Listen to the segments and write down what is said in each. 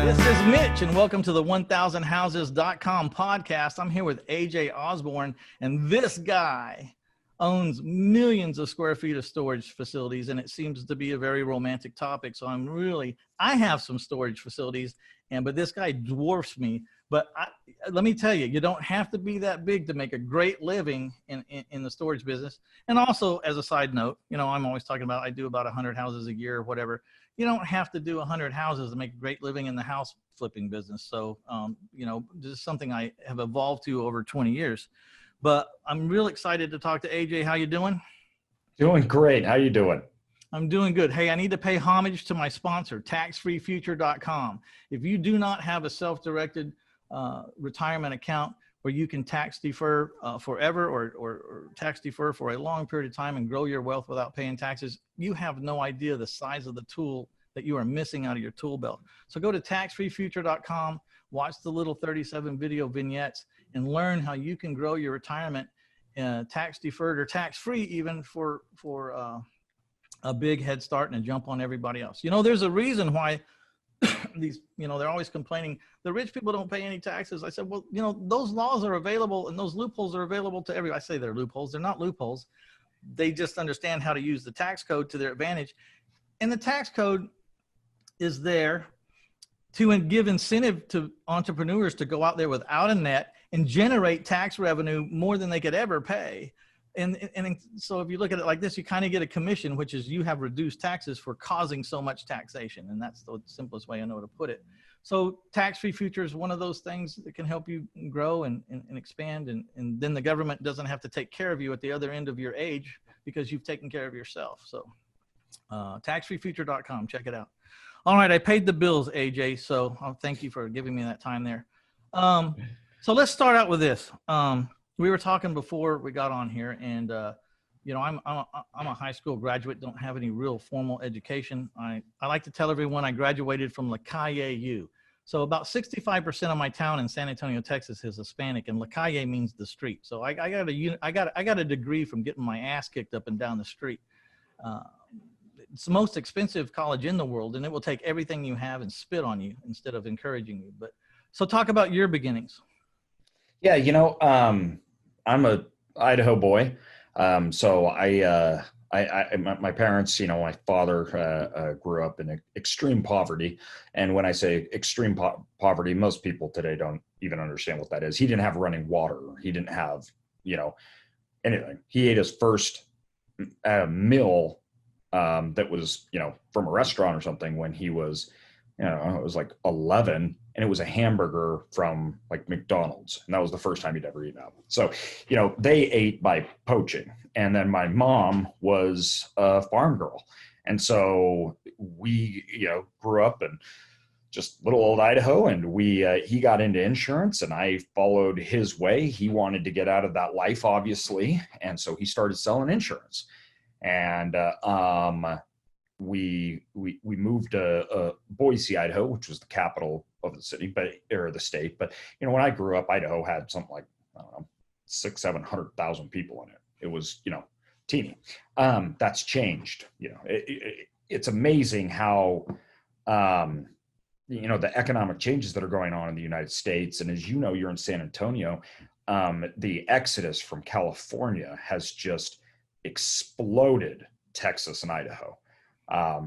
This is Mitch, and welcome to the 1000houses.com podcast. I'm here with AJ Osborne, and this guy owns millions of square feet of storage facilities, and it seems to be a very romantic topic. So I have some storage facilities, but this guy dwarfs me. But let me tell you, you don't have to be that big to make a great living in the storage business. And also, as a side note, I'm always talking about, I do about 100 houses a year or whatever. You don't have to do 100 houses to make a great living in the house flipping business. So, this is something I have evolved to over 20 years. But I'm real excited to talk to AJ. How you doing? Doing great. How you doing? I'm doing good. Hey, I need to pay homage to my sponsor, taxfreefuture.com. If you do not have a self-directed retirement account where you can tax defer forever or tax defer for a long period of time and grow your wealth without paying taxes, you have no idea the size of the tool that you are missing out of your tool belt. So go to taxfreefuture.com, watch the little 37 video vignettes, and learn how you can grow your retirement tax deferred or tax free, even for a big head start and a jump on everybody else. There's a reason why they're always complaining the rich people don't pay any taxes. I said, well, those laws are available and those loopholes are available to everybody. I say they're loopholes. They're not loopholes. They just understand how to use the tax code to their advantage. And the tax code is there to give incentive to entrepreneurs to go out there without a net and generate tax revenue more than they could ever pay. And so if you look at it like this, you kind of get a commission, which is you have reduced taxes for causing so much taxation. And that's the simplest way I know to put it. So tax-free future is one of those things that can help you grow and expand. And then the government doesn't have to take care of you at the other end of your age because you've taken care of yourself. So taxfreefuture.com, check it out. All right, I paid the bills, AJ. So I'll thank you for giving me that time there. So let's start out with this. We were talking before we got on here, and I'm a high school graduate, don't have any real formal education. I like to tell everyone I graduated from La Calle U. So about 65% of my town in San Antonio, Texas is Hispanic, and La Calle means the street. So I got a degree from getting my ass kicked up and down the street. It's the most expensive college in the world, and it will take everything you have and spit on you instead of encouraging you. So talk about your beginnings. Yeah, I'm a Idaho boy. So my parents, my father grew up in extreme poverty. And when I say extreme poverty, most people today don't even understand what that is. He didn't have running water. He didn't have, anything. He ate his first meal that was, from a restaurant or something when he was, it was like 11, and it was a hamburger from like McDonald's. And that was the first time he'd ever eaten out. So, they ate by poaching. And then my mom was a farm girl. And so we, grew up in just little old Idaho, and he got into insurance and I followed his way. He wanted to get out of that life, obviously. And so he started selling insurance. And, we moved to Boise, Idaho, which was the capital of the city, or the state. But when I grew up, Idaho had something like 600,000-700,000 people in it. It was teeny. That's changed. It's amazing how the economic changes that are going on in the United States. And as you're in San Antonio, the exodus from California has just exploded Texas and Idaho. I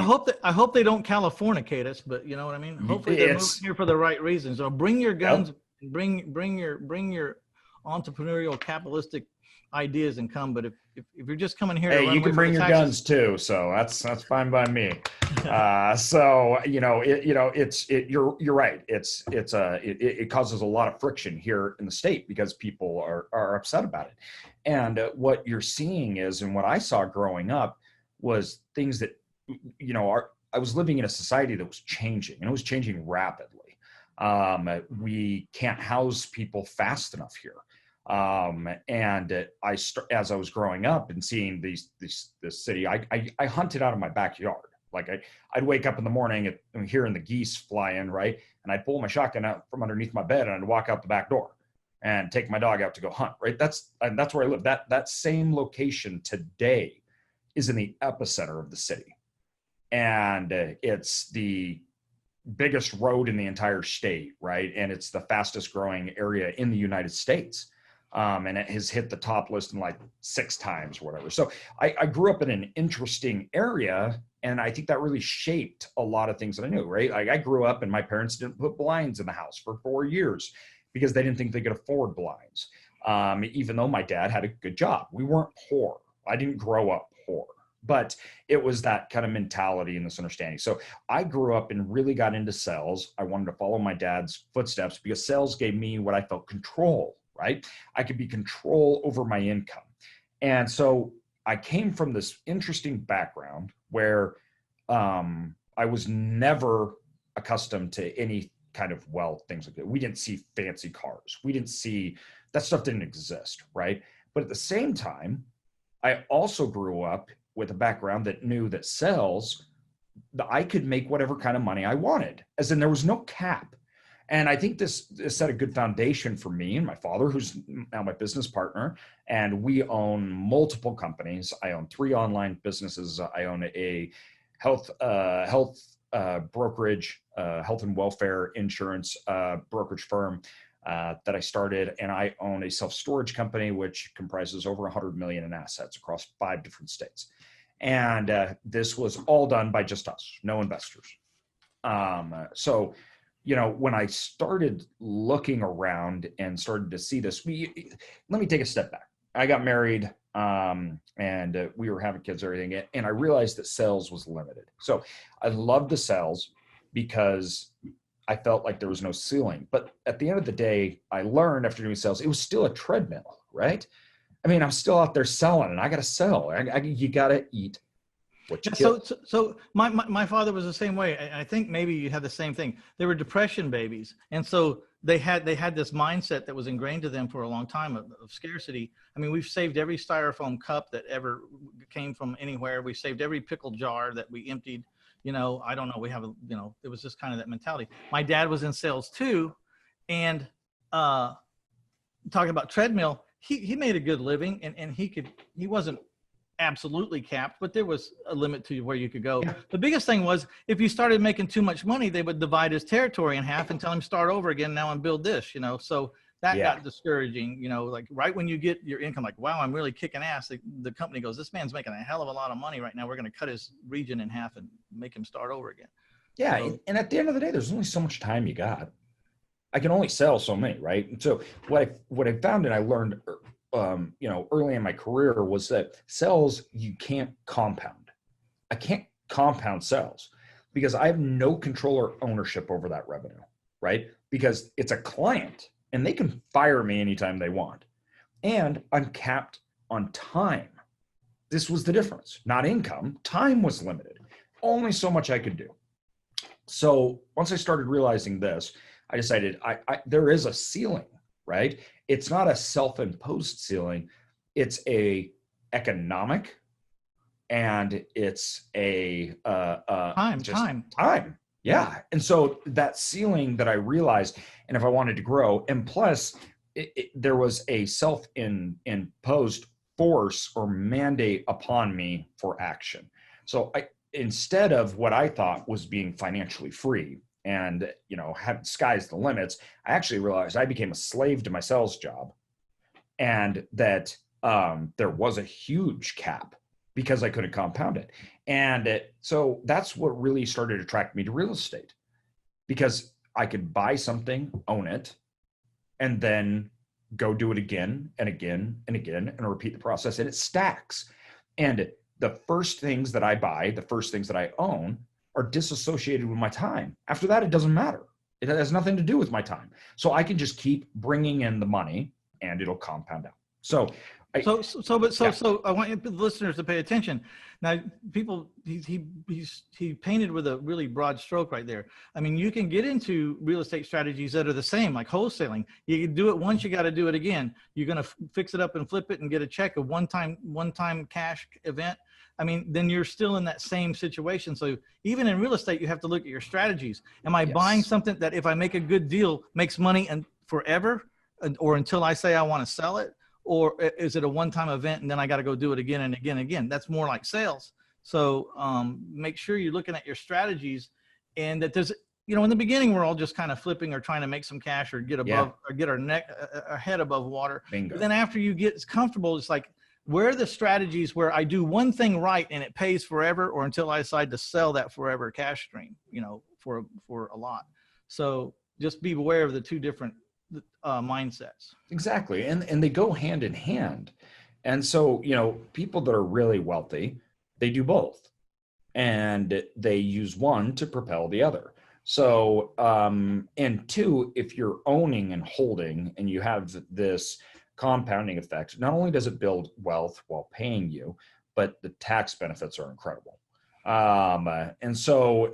hope they don't Californicate us, but you know what I mean? Hopefully they're moving here for the right reasons. So bring your guns, yep. bring your entrepreneurial capitalistic ideas and come. But if you're just coming here, hey, you can bring your guns too. So that's fine by me. You're right. It causes a lot of friction here in the state because people are upset about it. And what you're seeing is, and what I saw growing up, was things that, I was living in a society that was changing, and it was changing rapidly. We can't house people fast enough here. As I was growing up and seeing this city, I hunted out of my backyard. Like I'd wake up in the morning and hearing the geese flying, right? And I'd pull my shotgun out from underneath my bed and I'd walk out the back door and take my dog out to go hunt, right? That's where I live. That same location today is in the epicenter of the city. And it's the biggest road in the entire state, right? And it's the fastest growing area in the United States. And it has hit the top list in like 6 times or whatever. So I grew up in an interesting area, and I think that really shaped a lot of things that I knew, right? Like I grew up and my parents didn't put blinds in the house for 4 years because they didn't think they could afford blinds. Even though my dad had a good job, we weren't poor. I didn't grow up poor, but it was that kind of mentality and this understanding. So I grew up and really got into sales. I wanted to follow my dad's footsteps because sales gave me what I felt control, right? I could be control over my income. And so I came from this interesting background where I was never accustomed to any kind of wealth, things like that. We didn't see fancy cars. We didn't see, that stuff didn't exist, right? But at the same time, I also grew up with a background that knew that sales, I could make whatever kind of money I wanted, as in there was no cap. And I think this set a good foundation for me and my father, who's now my business partner. And we own multiple companies. I own 3 online businesses. I own a health brokerage, health and welfare insurance brokerage firm that I started. And I own a self-storage company, which comprises over 100 million in assets across 5 different states. And this was all done by just us, no investors. So, you know, when I started looking around and started to see this, let me take a step back. I got married and we were having kids and everything. And I realized that sales was limited. So I loved the sales because I felt like there was no ceiling. But at the end of the day, I learned after doing sales, it was still a treadmill, right? I mean, I'm still out there selling and I got to sell. You got to eat. So my father was the same way. I think maybe you had the same thing. They were depression babies. And so they had this mindset that was ingrained to them for a long time of scarcity. I mean, we've saved every styrofoam cup that ever came from anywhere. We saved every pickle jar that we emptied. You know, I don't know. We have, it was just kind of that mentality. My dad was in sales too. And talking about treadmill, he made a good living and he wasn't absolutely capped, but there was a limit to where you could go. Yeah. The biggest thing was if you started making too much money, they would divide his territory in half and tell him start over again now and build this, so that got discouraging, like right when you get your income, like, wow, I'm really kicking ass. The company goes, this man's making a hell of a lot of money right now. We're going to cut his region in half and make him start over again. Yeah. So, and at the end of the day, there's only so much time you got. I can only sell so many, right? And so what I found and I learned early in my career was that sales, you can't compound. I can't compound sales because I have no control or ownership over that revenue, right? Because it's a client and they can fire me anytime they want. And I'm capped on time. This was the difference, not income. Time was limited. Only so much I could do. So once I started realizing this, I decided there is a ceiling, right? It's not a self-imposed ceiling. It's a economic and it's a time. Yeah. And so that ceiling that I realized, and if I wanted to grow, and plus there was a self-imposed force or mandate upon me for action. So instead of what I thought was being financially free, and, have sky's the limits, I actually realized I became a slave to my sales job and that there was a huge cap because I couldn't compound it. And so that's what really started to attract me to real estate because I could buy something, own it, and then go do it again and again and again and repeat the process. And it stacks. And the first things that I buy, the first things that I own are disassociated with my time. After that, it doesn't matter. It has nothing to do with my time. So I can just keep bringing in the money and it'll compound out. So I want the listeners to pay attention. Now, people, he painted with a really broad stroke right there. I mean, you can get into real estate strategies that are the same, like wholesaling. You can do it once, you got to do it again. You're going to fix it up and flip it and get a check, a one-time cash event. I mean, then you're still in that same situation. So even in real estate, you have to look at your strategies. Am I buying something that if I make a good deal makes money and forever, or until I say I want to sell it? Or is it a one-time event and then I got to go do it again and again and again? That's more like sales. So make sure you're looking at your strategies and that in the beginning, we're all just kind of flipping or trying to make some cash or get above or get our head above water. Bingo. But then after you get comfortable, it's like, where are the strategies where I do one thing right and it pays forever, or until I decide to sell that forever cash stream, for a lot. So just be aware of the two different mindsets. Exactly. And they go hand in hand. And so, people that are really wealthy, they do both. And they use one to propel the other. So, and two, if you're owning and holding and you have this compounding effect, not only does it build wealth while paying you, but the tax benefits are incredible. And so,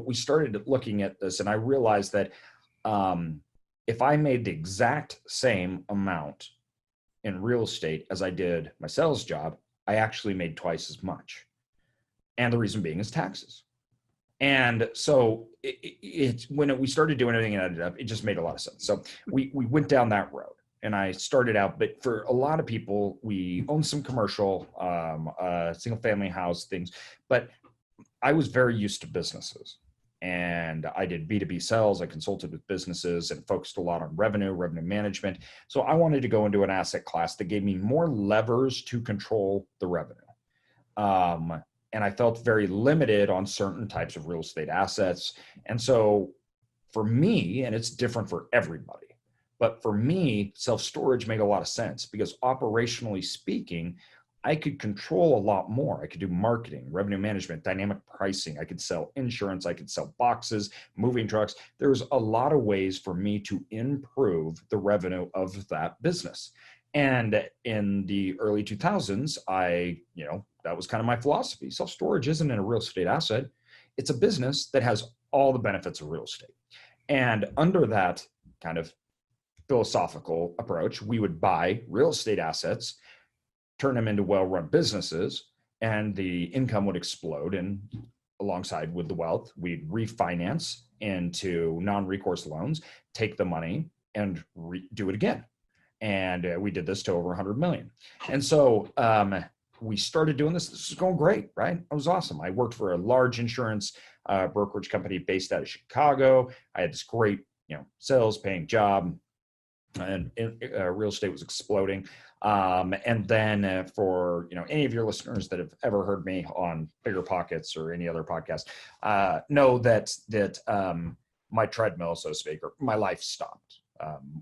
we started looking at this, and I realized that if I made the exact same amount in real estate as I did my sales job, I actually made twice as much. And the reason being is taxes. And so when we started doing everything and added up, it just made a lot of sense. So we went down that road, and I started out, but for a lot of people, we own some commercial, single family house things, but I was very used to businesses, and I did B2B sales. I consulted with businesses and focused a lot on revenue management. So I wanted to go into an asset class that gave me more levers to control the revenue. And I felt very limited on certain types of real estate assets. And so for me, and it's different for everybody, but for me, self-storage made a lot of sense because operationally speaking, I could control a lot more. I could do marketing, revenue management, dynamic pricing. I could sell insurance. I could sell boxes, moving trucks. There's a lot of ways for me to improve the revenue of that business. And in the early 2000s, that was kind of my philosophy. Self-storage isn't a real estate asset. It's a business that has all the benefits of real estate. And under that kind of philosophical approach, we would buy real estate assets, turn them into well-run businesses, and the income would explode. And alongside with the wealth, we'd refinance into non-recourse loans, take the money, and do it again. And we did this to over 100 million. And so we started doing this. This was going great, right? It was awesome. I worked for a large insurance brokerage company based out of Chicago. I had this great, sales paying job, and real estate was exploding. And then for, any of your listeners that have ever heard me on Bigger Pockets or any other podcast, know that my treadmill, so to speak, or my life stopped.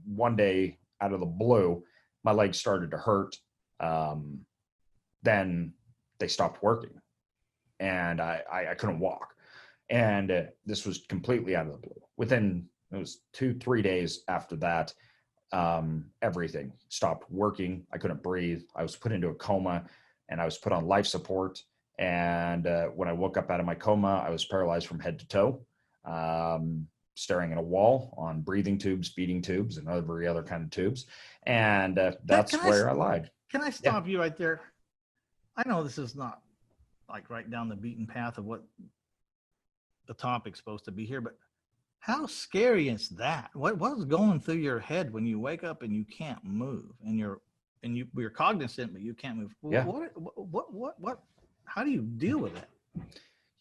One day out of the blue, my legs started to hurt. Then they stopped working, and I couldn't walk. And this was completely out of the blue. Within, it was 2-3 days after that, everything stopped working. I couldn't breathe. I was put into a coma, and I was put on life support. And when I woke up out of my coma, I was paralyzed from head to toe, staring at a wall on breathing tubes, feeding tubes, and every other kind of tubes. And that's where I lied. Can I stop you right there? I know this is not like right down the beaten path of what the topic's supposed to be here, but how scary is that? What's going through your head when you wake up and you can't move, and you're cognizant but you can't move? Yeah. What how do you deal with it?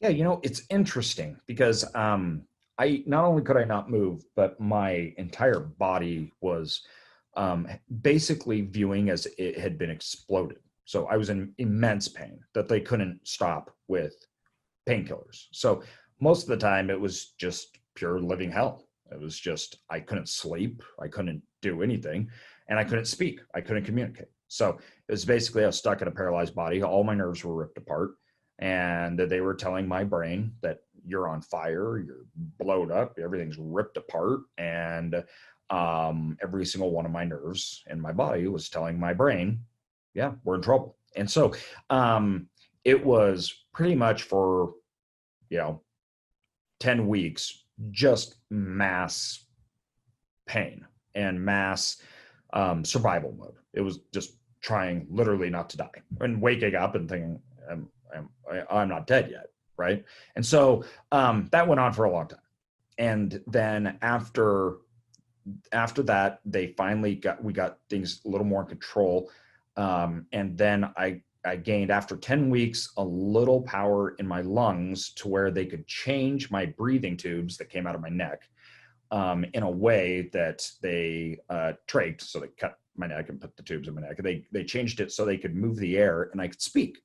Yeah, it's interesting because I not only could I not move, but my entire body was basically viewing as it had been exploded. So I was in immense pain that they couldn't stop with painkillers. So most of the time it was just pure living hell. It was just, I couldn't sleep. I couldn't do anything, and I couldn't speak. I couldn't communicate. So it was basically, I was stuck in a paralyzed body. All my nerves were ripped apart, and they were telling my brain that you're on fire, you're blowed up, everything's ripped apart. And every single one of my nerves in my body was telling my brain, yeah, we're in trouble. And so it was pretty much for, 10 weeks, just mass pain and mass survival mode. It was just trying literally not to die and waking up and thinking, I'm not dead yet. Right. And so that went on for a long time. And then after that, they finally we got things a little more in control. And then I I gained after 10 weeks a little power in my lungs to where they could change my breathing tubes that came out of my neck in a way that they trached. So they cut my neck and put the tubes in my neck. They changed it so they could move the air and I could speak.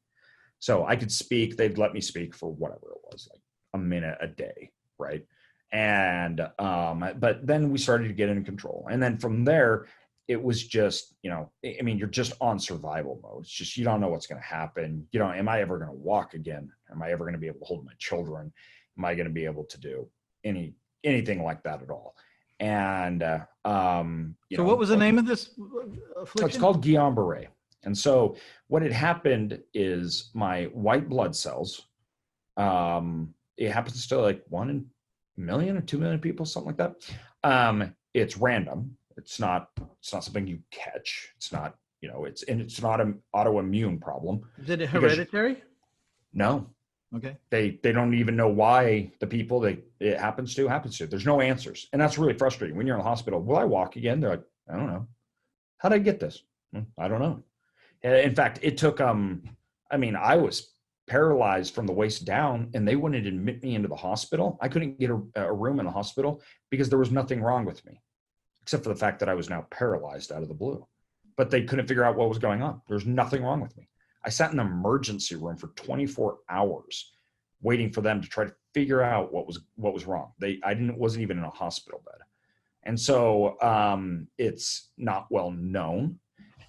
So I could speak. They'd let me speak for whatever it was, like a minute a day, right? And but then we started to get in control. And then from there, it was just, I mean, you're just on survival mode. It's just, you don't know what's going to happen. Am I ever going to walk again? Am I ever going to be able to hold my children? Am I going to be able to do anything like that at all? And, so what was the name of this affliction? It's called Guillain-Barré. And so what had happened is my white blood cells, it happens to like 1 in a million or 2 million people, something like that. It's random. It's not something you catch. It's not, it's not an autoimmune problem. Is it hereditary? No. Okay. They don't even know why the people that it happens to. There's no answers. And that's really frustrating. When you're in the hospital, will I walk again? They're like, I don't know. How did I get this? I don't know. In fact, it took, I was paralyzed from the waist down and they wouldn't admit me into the hospital. I couldn't get a room in the hospital because there was nothing wrong with me, except for the fact that I was now paralyzed out of the blue. But they couldn't figure out what was going on. There's nothing wrong with me. I sat in the emergency room for 24 hours waiting for them to try to figure out what was wrong. Wasn't even in a hospital bed. And so it's not well known.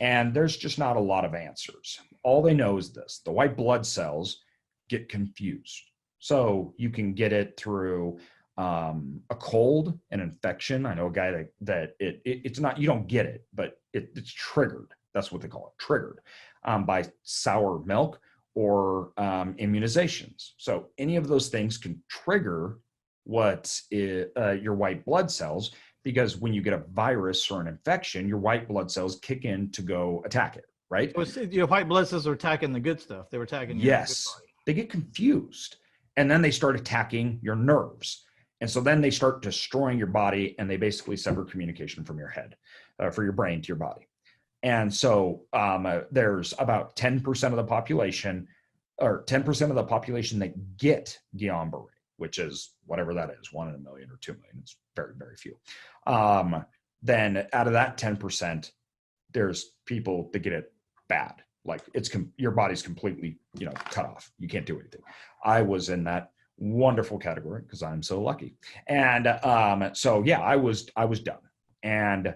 And there's just not a lot of answers. All they know is this: the white blood cells get confused. So you can get it through a cold, an infection. I know a guy that it's not, you don't get it, but it's triggered. That's what they call it, triggered by sour milk or immunizations. So any of those things can trigger your white blood cells, because when you get a virus or an infection, your white blood cells kick in to go attack it, right? Your white blood cells are attacking the good stuff. They were attacking your good body. They get confused. And then they start attacking your nerves. And so then they start destroying your body, and they basically sever communication from your head, for your brain to your body. And so there's about 10% of the population, or 10% of the population that get Guillain-Barré, which is whatever that is, 1 in a million or 2 million. It's very, very few. Then out of that 10%, there's people that get it bad. Like your body's completely, cut off. You can't do anything. I was in that wonderful category because I'm so lucky. And so yeah, I was done. And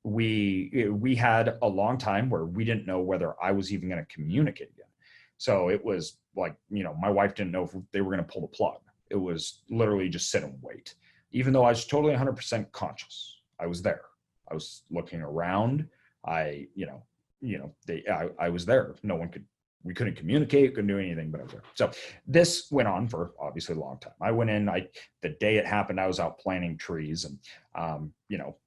we had a long time where we didn't know whether I was even going to communicate again. So it was like, my wife didn't know if they were going to pull the plug. It was literally just sit and wait. Even though I was totally 100% conscious, I was there. I was looking around. I was there. We couldn't communicate, couldn't do anything, but I was there. So this went on for obviously a long time. I went in, the day it happened, I was out planting trees. And,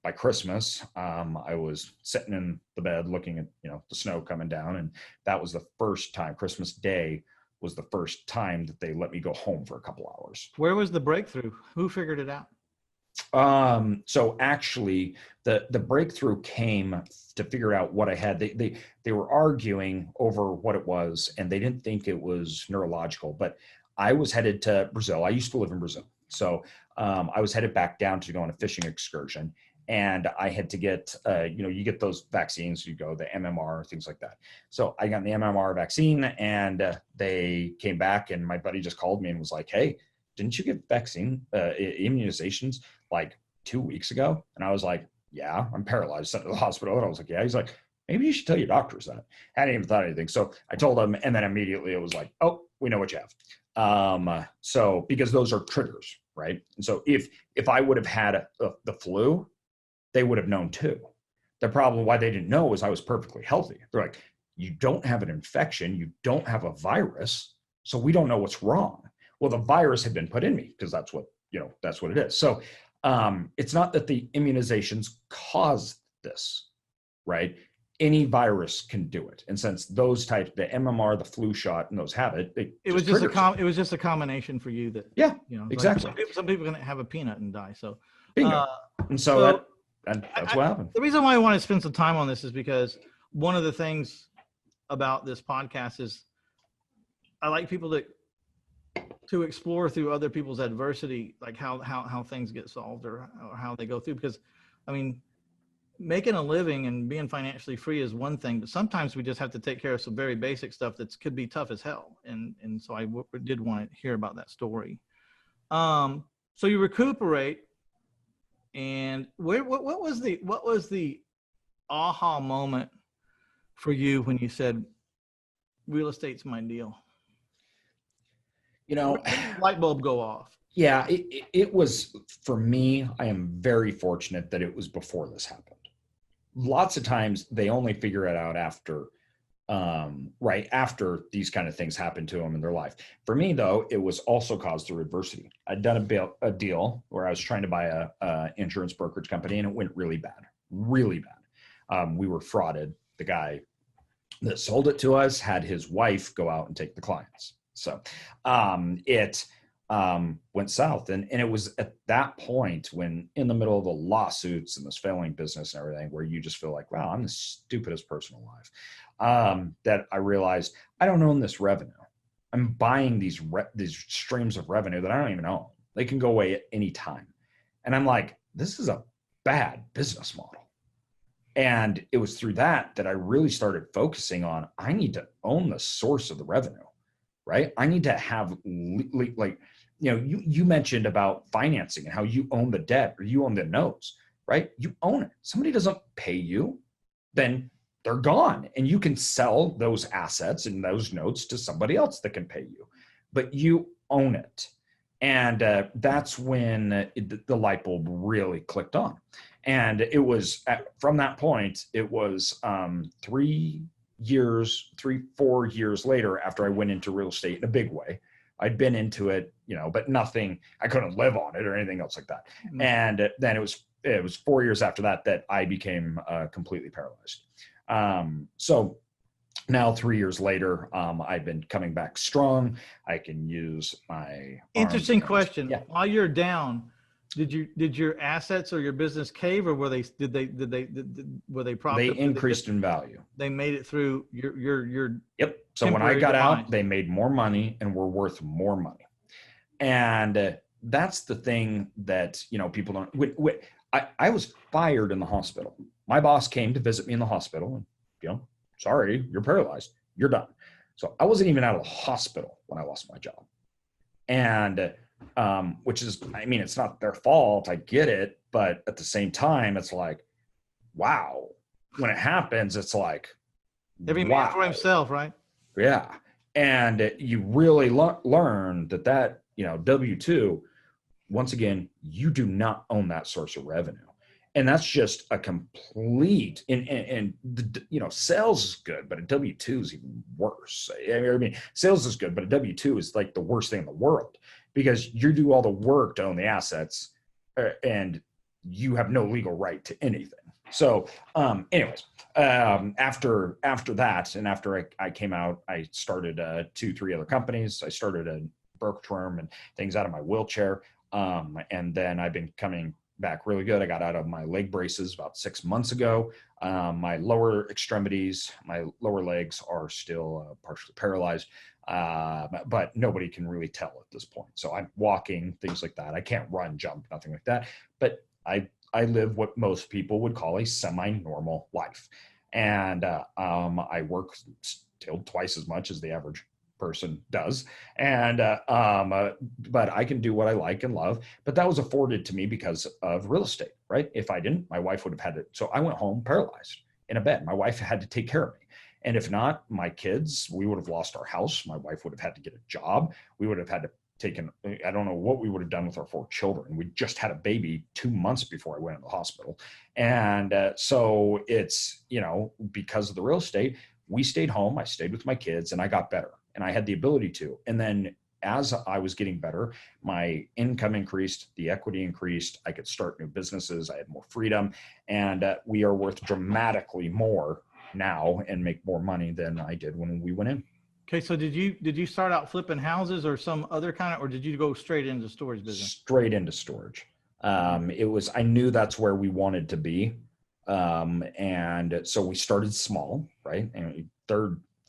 by Christmas, I was sitting in the bed looking at, the snow coming down. And that was the first time, Christmas Day was the first time that they let me go home for a couple hours. Where was the breakthrough? Who figured it out? So actually the breakthrough came to figure out what I had. They were arguing over what it was, and they didn't think it was neurological, but I was headed to Brazil. I used to live in Brazil. So, I was headed back down to go on a fishing excursion, and I had to get, you get those vaccines, you go, the MMR, things like that. So I got the MMR vaccine, and they came back, and my buddy just called me and was like, "Hey, didn't you get vaccine immunizations like 2 weeks ago?" And I was like, "Yeah, I'm paralyzed, sent to the hospital." And I was like, "Yeah." He's like, "Maybe you should tell your doctors that." I hadn't even thought anything. So I told him, and then immediately it was like, "Oh, we know what you have." So because those are triggers, right? And so if I would have had the flu, they would have known too. The problem why they didn't know was I was perfectly healthy. They're like, "You don't have an infection, you don't have a virus, so we don't know what's wrong." Well, the virus had been put in me because that's what it is. So it's not that the immunizations caused this, right? Any virus can do it. And since those types, the MMR, the flu shot, and those have it, it was just a combination for you that, exactly. Like some people are going to have a peanut and die. So, bingo. And so that's what happened. The reason why I want to spend some time on this is because one of the things about this podcast is I like people to explore through other people's adversity, like how things get solved or how they go through. Because, I mean, making a living and being financially free is one thing, but sometimes we just have to take care of some very basic stuff that could be tough as hell. And so I did want to hear about that story. So you recuperate, and what was the aha moment for you when you said real estate's my deal? You know, When did the light bulb go off? yeah, it was, for me, I am very fortunate that it was before this happened. Lots of times they only figure it out after, right after these kind of things happen to them in their life. For me, though, it was also caused through adversity. I'd done a deal where I was trying to buy a insurance brokerage company, and it went really bad, really bad. We were frauded. The guy that sold it to us had his wife go out and take the clients. So it went south. And it was at that point when, in the middle of the lawsuits and this failing business and everything, where you just feel like, wow, I'm the stupidest person alive, that I realized I don't own this revenue. I'm buying these streams of revenue that I don't even own. They can go away at any time. And I'm like, this is a bad business model. And it was through that I really started focusing on, I need to own the source of the revenue, right? I need to have, like, you know, you mentioned about financing and how you own the debt or you own the notes, right? You own it. Somebody doesn't pay you, then they're gone. And you can sell those assets and those notes to somebody else that can pay you, but you own it. And that's when the light bulb really clicked on. And it was from that point, it was 4 years later after I went into real estate in a big way. I'd been into it, you know, but nothing, I couldn't live on it or anything else like that. Mm-hmm. And then it was 4 years after that I became completely paralyzed. So now 3 years later, I've been coming back strong. I can use my interesting question. Yeah. While you're down, did your assets or your business cave, or were they profitable? They increased in value. They made it through your Yep. So when I got out, they made more money and were worth more money. And that's the thing that, you know, people don't. I was fired in the hospital. My boss came to visit me in the hospital, and, you know, sorry, you're paralyzed. You're done. So I wasn't even out of the hospital when I lost my job. And which is, I mean, it's not their fault. I get it. But at the same time, it's like, wow, when it happens, it's like, every man for himself, right? Yeah. And you really learn that, you know, W-2, once again, you do not own that source of revenue. And that's just a complete, and you know, sales is good, but a W-2 is even worse. I mean, sales is good, but a W-2 is like the worst thing in the world, because you do all the work to own the assets and you have no legal right to anything. So anyways, after that, and after I came out, I started 2-3 other companies. I started a brokerage firm and things out of my wheelchair. And then I've been coming back really good. I got out of my leg braces about 6 months ago. My lower extremities, my lower legs are still partially paralyzed, but nobody can really tell at this point. So I'm walking, things like that. I can't run, jump, nothing like that. But I live what most people would call a semi-normal life. And I work still twice as much as the average person does. And but I can do what I like and love. But that was afforded to me because of real estate, right? If I didn't, my wife would have had to. So I went home paralyzed in a bed. My wife had to take care of me. And if not, my kids, we would have lost our house. My wife would have had to get a job. We would have had to I don't know what we would have done with our 4 children. We just had a baby 2 months before I went in the hospital. And so it's, you know, because of the real estate, we stayed home. I stayed with my kids and I got better, and I had the ability to. And then as I was getting better, my income increased, the equity increased. I could start new businesses. I had more freedom, and we are worth dramatically more now and make more money than I did when we went in. Okay, so did you start out flipping houses or some other kind of, or did you go straight into storage business? Straight into storage. I knew that's where we wanted to be. And so we started small, right? And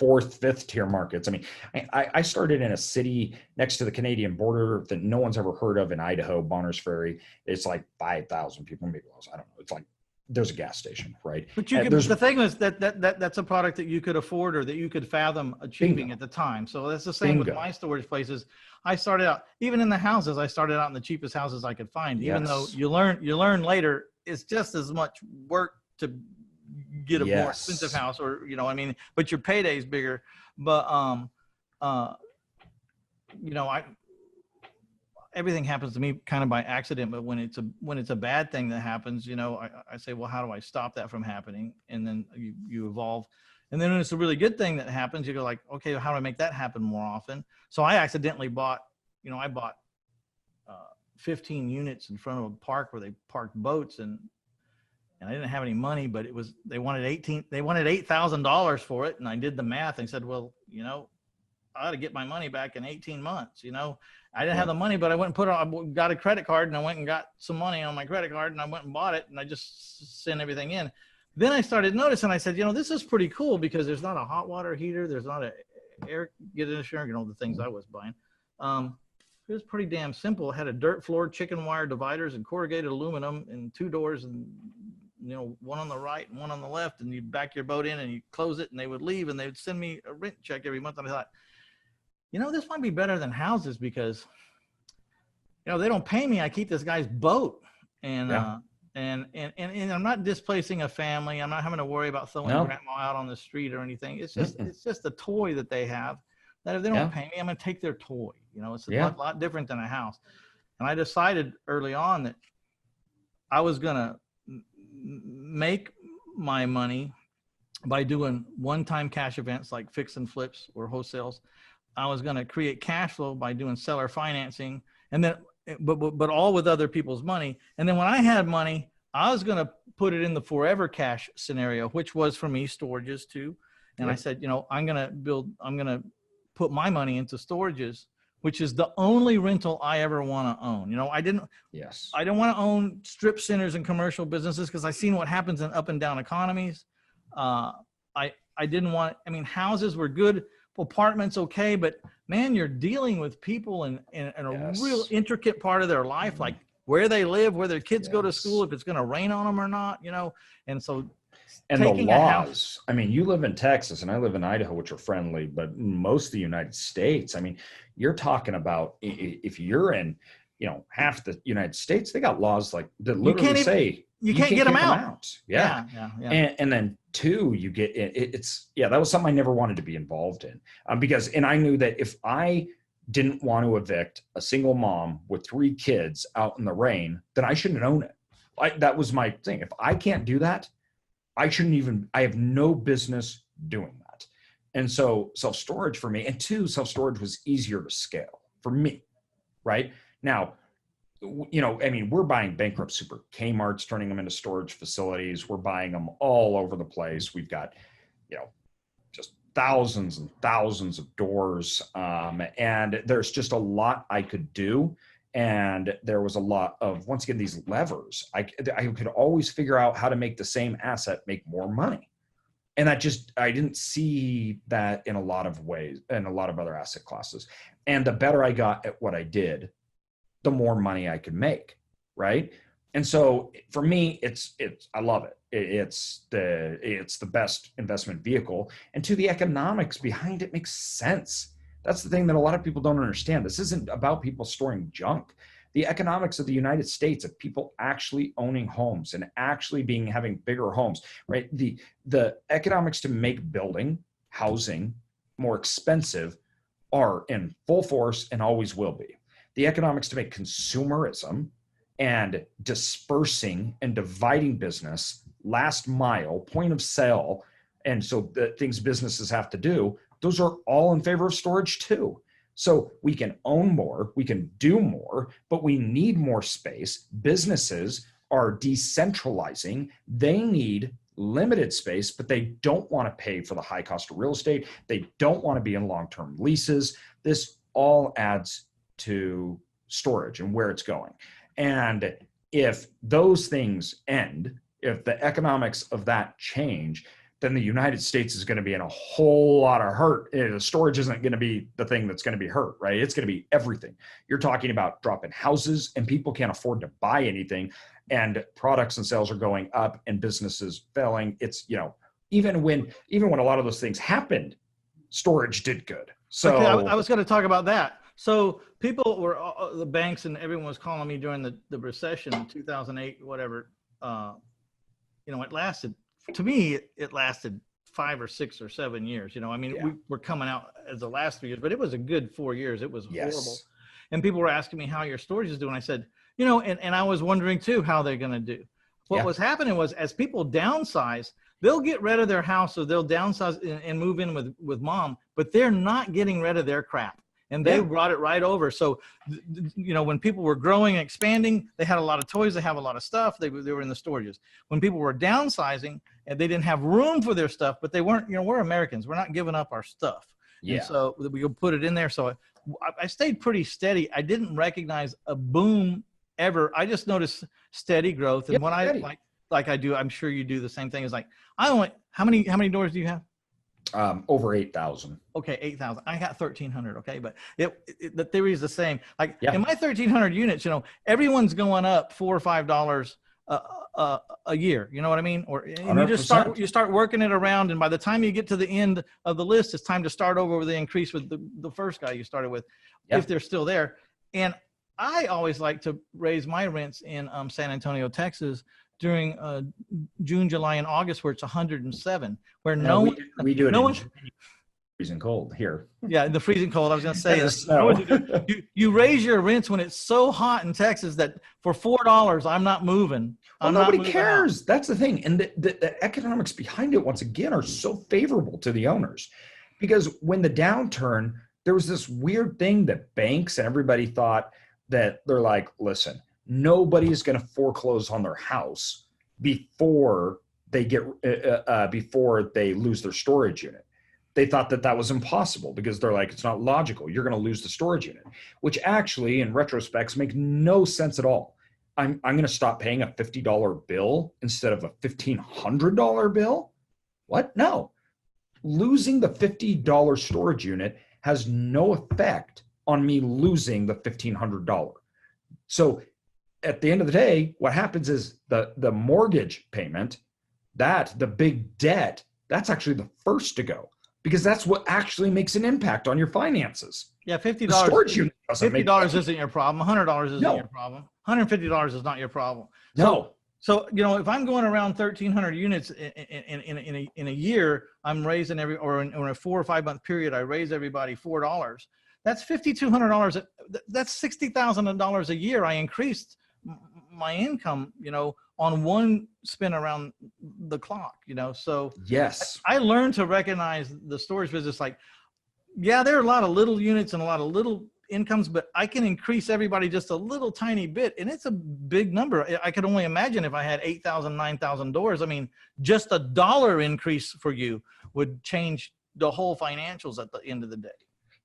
fourth, fifth tier markets. I mean, I started in a city next to the Canadian border that no one's ever heard of in Idaho, Bonners Ferry. It's like 5,000 people, maybe less. I don't know. It's like, there's a gas station, right? But you could, the thing is that's a product that you could afford or that you could fathom achieving Bingo. at the time. So that's the same with Bingo. my storage places. I started out, even in the houses, I started out in the cheapest houses I could find, even though Yes. you learn later, it's just as much work to get a more expensive house, or, you know, I mean, but your payday is bigger. But, you know, everything happens to me kind of by accident, but when it's a bad thing that happens, you know, I say, well, how do I stop that from happening? And then you evolve. And then when it's a really good thing that happens, you go like, okay, how do I make that happen more often? So I accidentally bought, you know, I bought 15 units in front of a park where they parked boats, and I didn't have any money, but they wanted $8,000 for it. And I did the math and said, well, you know, I ought to get my money back in 18 months. You know, I didn't have the money, but I went and I got a credit card, and I went and got some money on my credit card, and I went and bought it, and I just sent everything in. Then I started noticing, I said, you know, this is pretty cool because there's not a hot water heater. There's not a air conditioner, you know, the things I was buying. It was pretty damn simple. It had a dirt floor, chicken wire dividers, and corrugated aluminum, and 2 doors, and, you know, one on the right and one on the left, and you back your boat in and you close it, and they would leave, and they would send me a rent check every month. And I thought, you know, this might be better than houses because, you know, they don't pay me. I keep this guy's boat, and and I'm not displacing a family. I'm not having to worry about throwing grandma out on the street or anything. It's just a toy that they have that if they don't pay me, I'm going to take their toy. You know, it's a lot different than a house. And I decided early on that I was going to make my money by doing one-time cash events like fix and flips or wholesales. I was going to create cash flow by doing seller financing, and then, but all with other people's money. And then when I had money, I was going to put it in the forever cash scenario, which was for me storages too. And I said, you know, I'm going to put my money into storages, which is the only rental I ever want to own. You know, I don't want to own strip centers and commercial businesses because I've seen what happens in up and down economies. I didn't want, I mean, houses were good, apartments okay, but man, you're dealing with people in a real intricate part of their life, like where they live, where their kids go to school, if it's going to rain on them or not, you know. And so and the laws, I mean, you live in Texas and I live in Idaho, which are friendly, but most of the United States, I mean, you're talking about if you're in, you know, half the United States, they got laws like that literally say you can't get them out. Yeah. And then 2, you get that was something I never wanted to be involved in and I knew that if I didn't want to evict a single mom with 3 kids out in the rain, then I shouldn't own it. That was my thing. If I can't do that, I have no business doing that. And so self-storage for me, and 2, self-storage was easier to scale for me, right? Now, you know, I mean, we're buying bankrupt super Kmart's, turning them into storage facilities. We're buying them all over the place. We've got, you know, just thousands and thousands of doors. And there's just a lot I could do. And there was a lot of, once again, these levers. I could always figure out how to make the same asset make more money. And I didn't see that in a lot of ways, in a lot of other asset classes. And the better I got at what I did, the more money I could make, right? And so for me, I love it. It's the best investment vehicle, and the economics behind it makes sense. That's the thing that a lot of people don't understand. This isn't about people storing junk. The economics of the United States, of people actually owning homes and actually having bigger homes, right? The economics to make building, housing more expensive are in full force and always will be. The economics to make consumerism and dispersing and dividing business, last mile, point of sale, and so the things businesses have to do, those are all in favor of storage too. So we can own more, we can do more, but we need more space. Businesses are decentralizing. They need limited space, but they don't want to pay for the high cost of real estate. They don't want to be in long-term leases. This all adds to storage and where it's going. And if those things end, if the economics of that change, then the United States is going to be in a whole lot of hurt. The storage isn't going to be the thing that's going to be hurt, right? It's going to be everything. You're talking about dropping houses, and people can't afford to buy anything, and products and sales are going up and businesses failing. It's, you know, even when a lot of those things happened, storage did good. So okay, I was going to talk about that. So people were, the banks and everyone was calling me during the recession in 2008, whatever. You know, it lasted, to me, it lasted 5 or 6 or 7 years. You know, I mean, we were coming out as the last 3 years, but it was a good 4 years. It was horrible. And people were asking me how your storage is doing. I said, you know, and I was wondering too, how they're going to do. What was happening was, as people downsize, they'll get rid of their house, or they'll downsize and move in with mom, but they're not getting rid of their crap. And they brought it right over. So, you know, when people were growing and expanding, they had a lot of toys, they have a lot of stuff, they were in the storages. When people were downsizing and they didn't have room for their stuff, but they weren't, you know, we're Americans, we're not giving up our stuff. Yeah. And so we could put it in there. So I stayed pretty steady. I didn't recognize a boom ever. I just noticed steady growth. And when I like I do, I'm sure you do the same thing. Is like, how many doors do you have? Over 8,000. Okay, 8,000. I got 1,300. Okay, but the theory is the same. Like in my 1,300 units, you know, everyone's going up $4 or $5 a year. You know what I mean? Or you start working it around, and by the time you get to the end of the list, it's time to start over with the increase with the first guy you started with, if they're still there. And I always like to raise my rents in San Antonio, Texas, during June, July, and August, where it's 107, where we do it freezing cold here. Yeah, the freezing cold. I was going to say, you raise your rents when it's so hot in Texas that for $4, I'm not moving. Nobody cares. That's the thing. And the economics behind it, once again, are so favorable to the owners, because when the downturn, there was this weird thing that banks and everybody thought that they're like, listen, nobody is going to foreclose on their house before they lose their storage unit. They thought that was impossible, because they're like, it's not logical. You're going to lose the storage unit, which actually in retrospect makes no sense at all. I'm going to stop paying a $50 bill instead of a $1,500 bill. What? No. Losing the $50 storage unit has no effect on me losing the $1,500. So at the end of the day, what happens is the mortgage payment, the big debt, that's actually the first to go, because that's what actually makes an impact on your finances. Yeah, $50 isn't your problem. $100 isn't your problem. $150 is not your problem. So, you know, if I'm going around 1,300 units in a year, I'm raising or in a 4 or 5 month period, I raise everybody $4. That's $5,200. That's $60,000 a year. I increased my income, you know, on one spin around the clock, you know. So I learned to recognize the storage business. Like, there are a lot of little units and a lot of little incomes, but I can increase everybody just a little tiny bit, and it's a big number. I could only imagine if I had 8,000, 9,000 doors. I mean, just $1 increase for you would change the whole financials at the end of the day.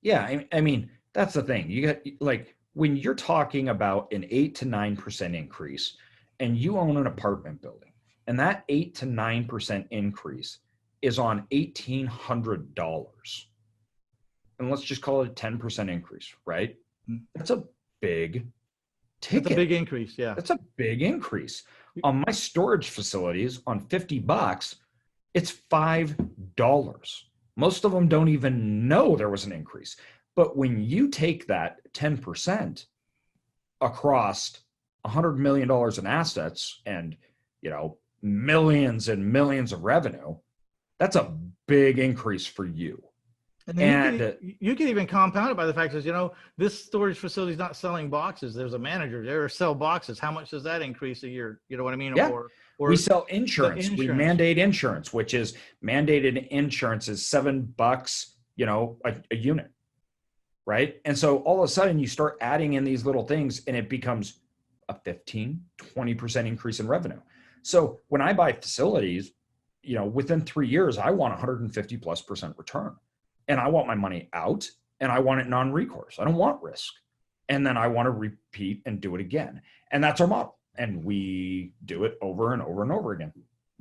Yeah, I mean, that's the thing. You got, like, when you're talking about an 8 to 9% increase, and you own an apartment building, and that 8 to 9% increase is on $1,800, and let's just call it a 10% increase, right? That's a big ticket. That's a big increase, yeah. That's a big increase. On my storage facilities, on $50, it's $5. Most of them don't even know there was an increase. But when you take that 10% across $100 million in assets and, you know, millions and millions of revenue, that's a big increase for you. And you can even compound it by the fact that, you know, this storage facility is not selling boxes. There's a manager there to sell boxes. How much does that increase a year? You know what I mean? Yeah. Or we sell insurance. We mandate insurance, which is mandated insurance is $7, you know, a unit. Right. And so all of a sudden you start adding in these little things, and it becomes a 15, 20% increase in revenue. So when I buy facilities, you know, within 3 years, I want 150+% return, and I want my money out, and I want it non-recourse. I don't want risk. And then I want to repeat and do it again. And that's our model. And we do it over and over and over again.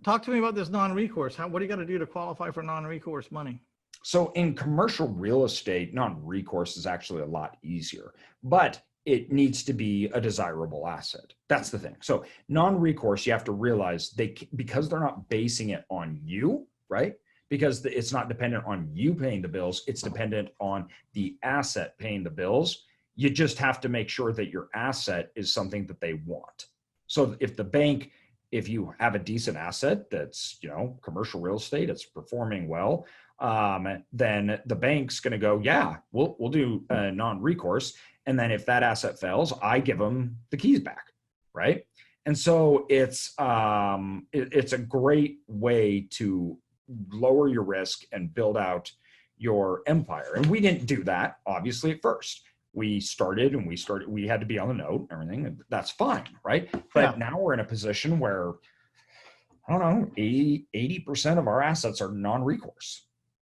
talk to me about this non-recourse. What do you got to do to qualify for non-recourse money? So in commercial real estate, non-recourse is actually a lot easier, but it needs to be a desirable asset. That's the thing. So non-recourse, you have to realize because they're not basing it on you, right? Because it's not dependent on you paying the bills, it's dependent on the asset paying the bills. You just have to make sure that your asset is something that they want. So if you have a decent asset that's, commercial real estate, it's performing well, then the bank's going to go, yeah, we'll do non-recourse. And then if that asset fails, I give them the keys back, right? And so it's a great way to lower your risk and build out your empire. And we didn't do that, obviously, at first. We had to be on the note, everything, and that's fine, right? But now we're in a position where, I don't know, 80% of our assets are non-recourse.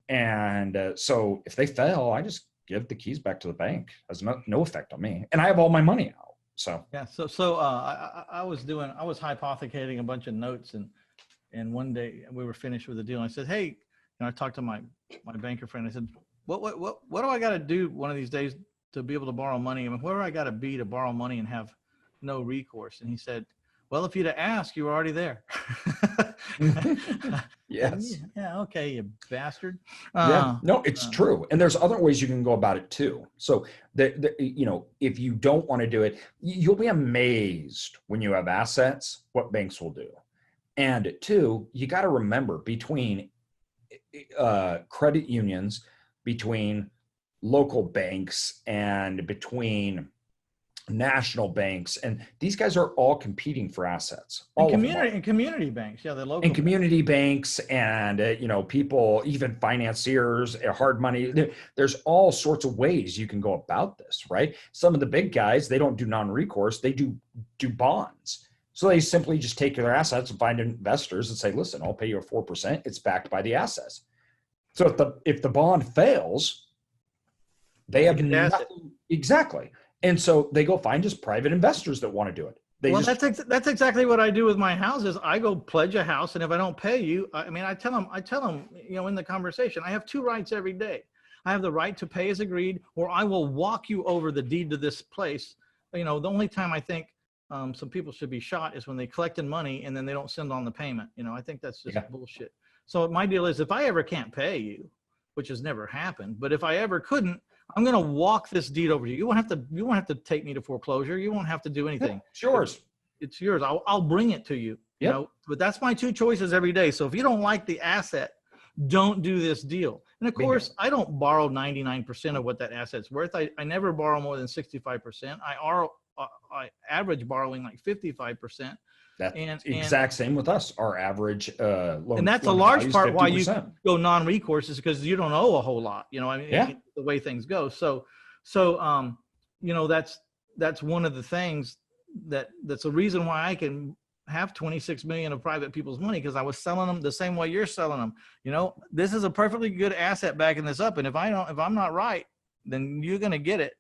And so if they fail, I just give the keys back to the bank. It has no effect on me. And I have all my money out. So yeah. I was hypothecating a bunch of notes, and one day we were finished with the deal. And I said, hey, I talked to my banker friend. I said, what do I got to do one of these days to be able to borrow money? I mean, where do I got to be to borrow money and have no recourse? And he said, well, if you'd have asked, you were already there. Yes. Yeah. Okay, you bastard. No, it's true. And there's other ways you can go about it too. So if you don't want to do it, you'll be amazed when you have assets, what banks will do. And two, you got to remember, between credit unions, between local banks, and between national banks, and these guys are all competing for assets. Community banks, yeah, the local and community banks, and people, even financiers, hard money. There's all sorts of ways you can go about this, right? Some of the big guys, they don't do non-recourse, they do bonds. So they simply just take their assets and find investors and say, listen, I'll pay you a 4%. It's backed by the assets. So if the bond fails, they have nothing. Exactly. And so they go find just private investors that want to do it. That's exactly what I do with my houses. I go pledge a house, and if I don't pay you, I tell them, in the conversation, I have two rights every day. I have the right to pay as agreed, or I will walk you over the deed to this place. The only time I think some people should be shot is when they collected money and then they don't send on the payment. I think that's just bullshit. So my deal is, if I ever can't pay you, which has never happened, but if I ever couldn't, I'm going to walk this deed over to you. You won't have to take me to foreclosure. You won't have to do anything. Yeah, it's yours. It's yours. I'll bring it to you. But that's my two choices every day. So if you don't like the asset, don't do this deal. And of course, I don't borrow 99% of what that asset's worth. I never borrow more than 65%. I average borrowing like 55%. That's exact same with us. Our average loan. And that's a large part 50%. Why you go non-recourse, is because you don't owe a whole lot. The way things go. So that's one of the things that's a reason why I can have 26 million of private people's money, because I was selling them the same way you're selling them. This is a perfectly good asset backing this up. And if I'm not right, then you're going to get it.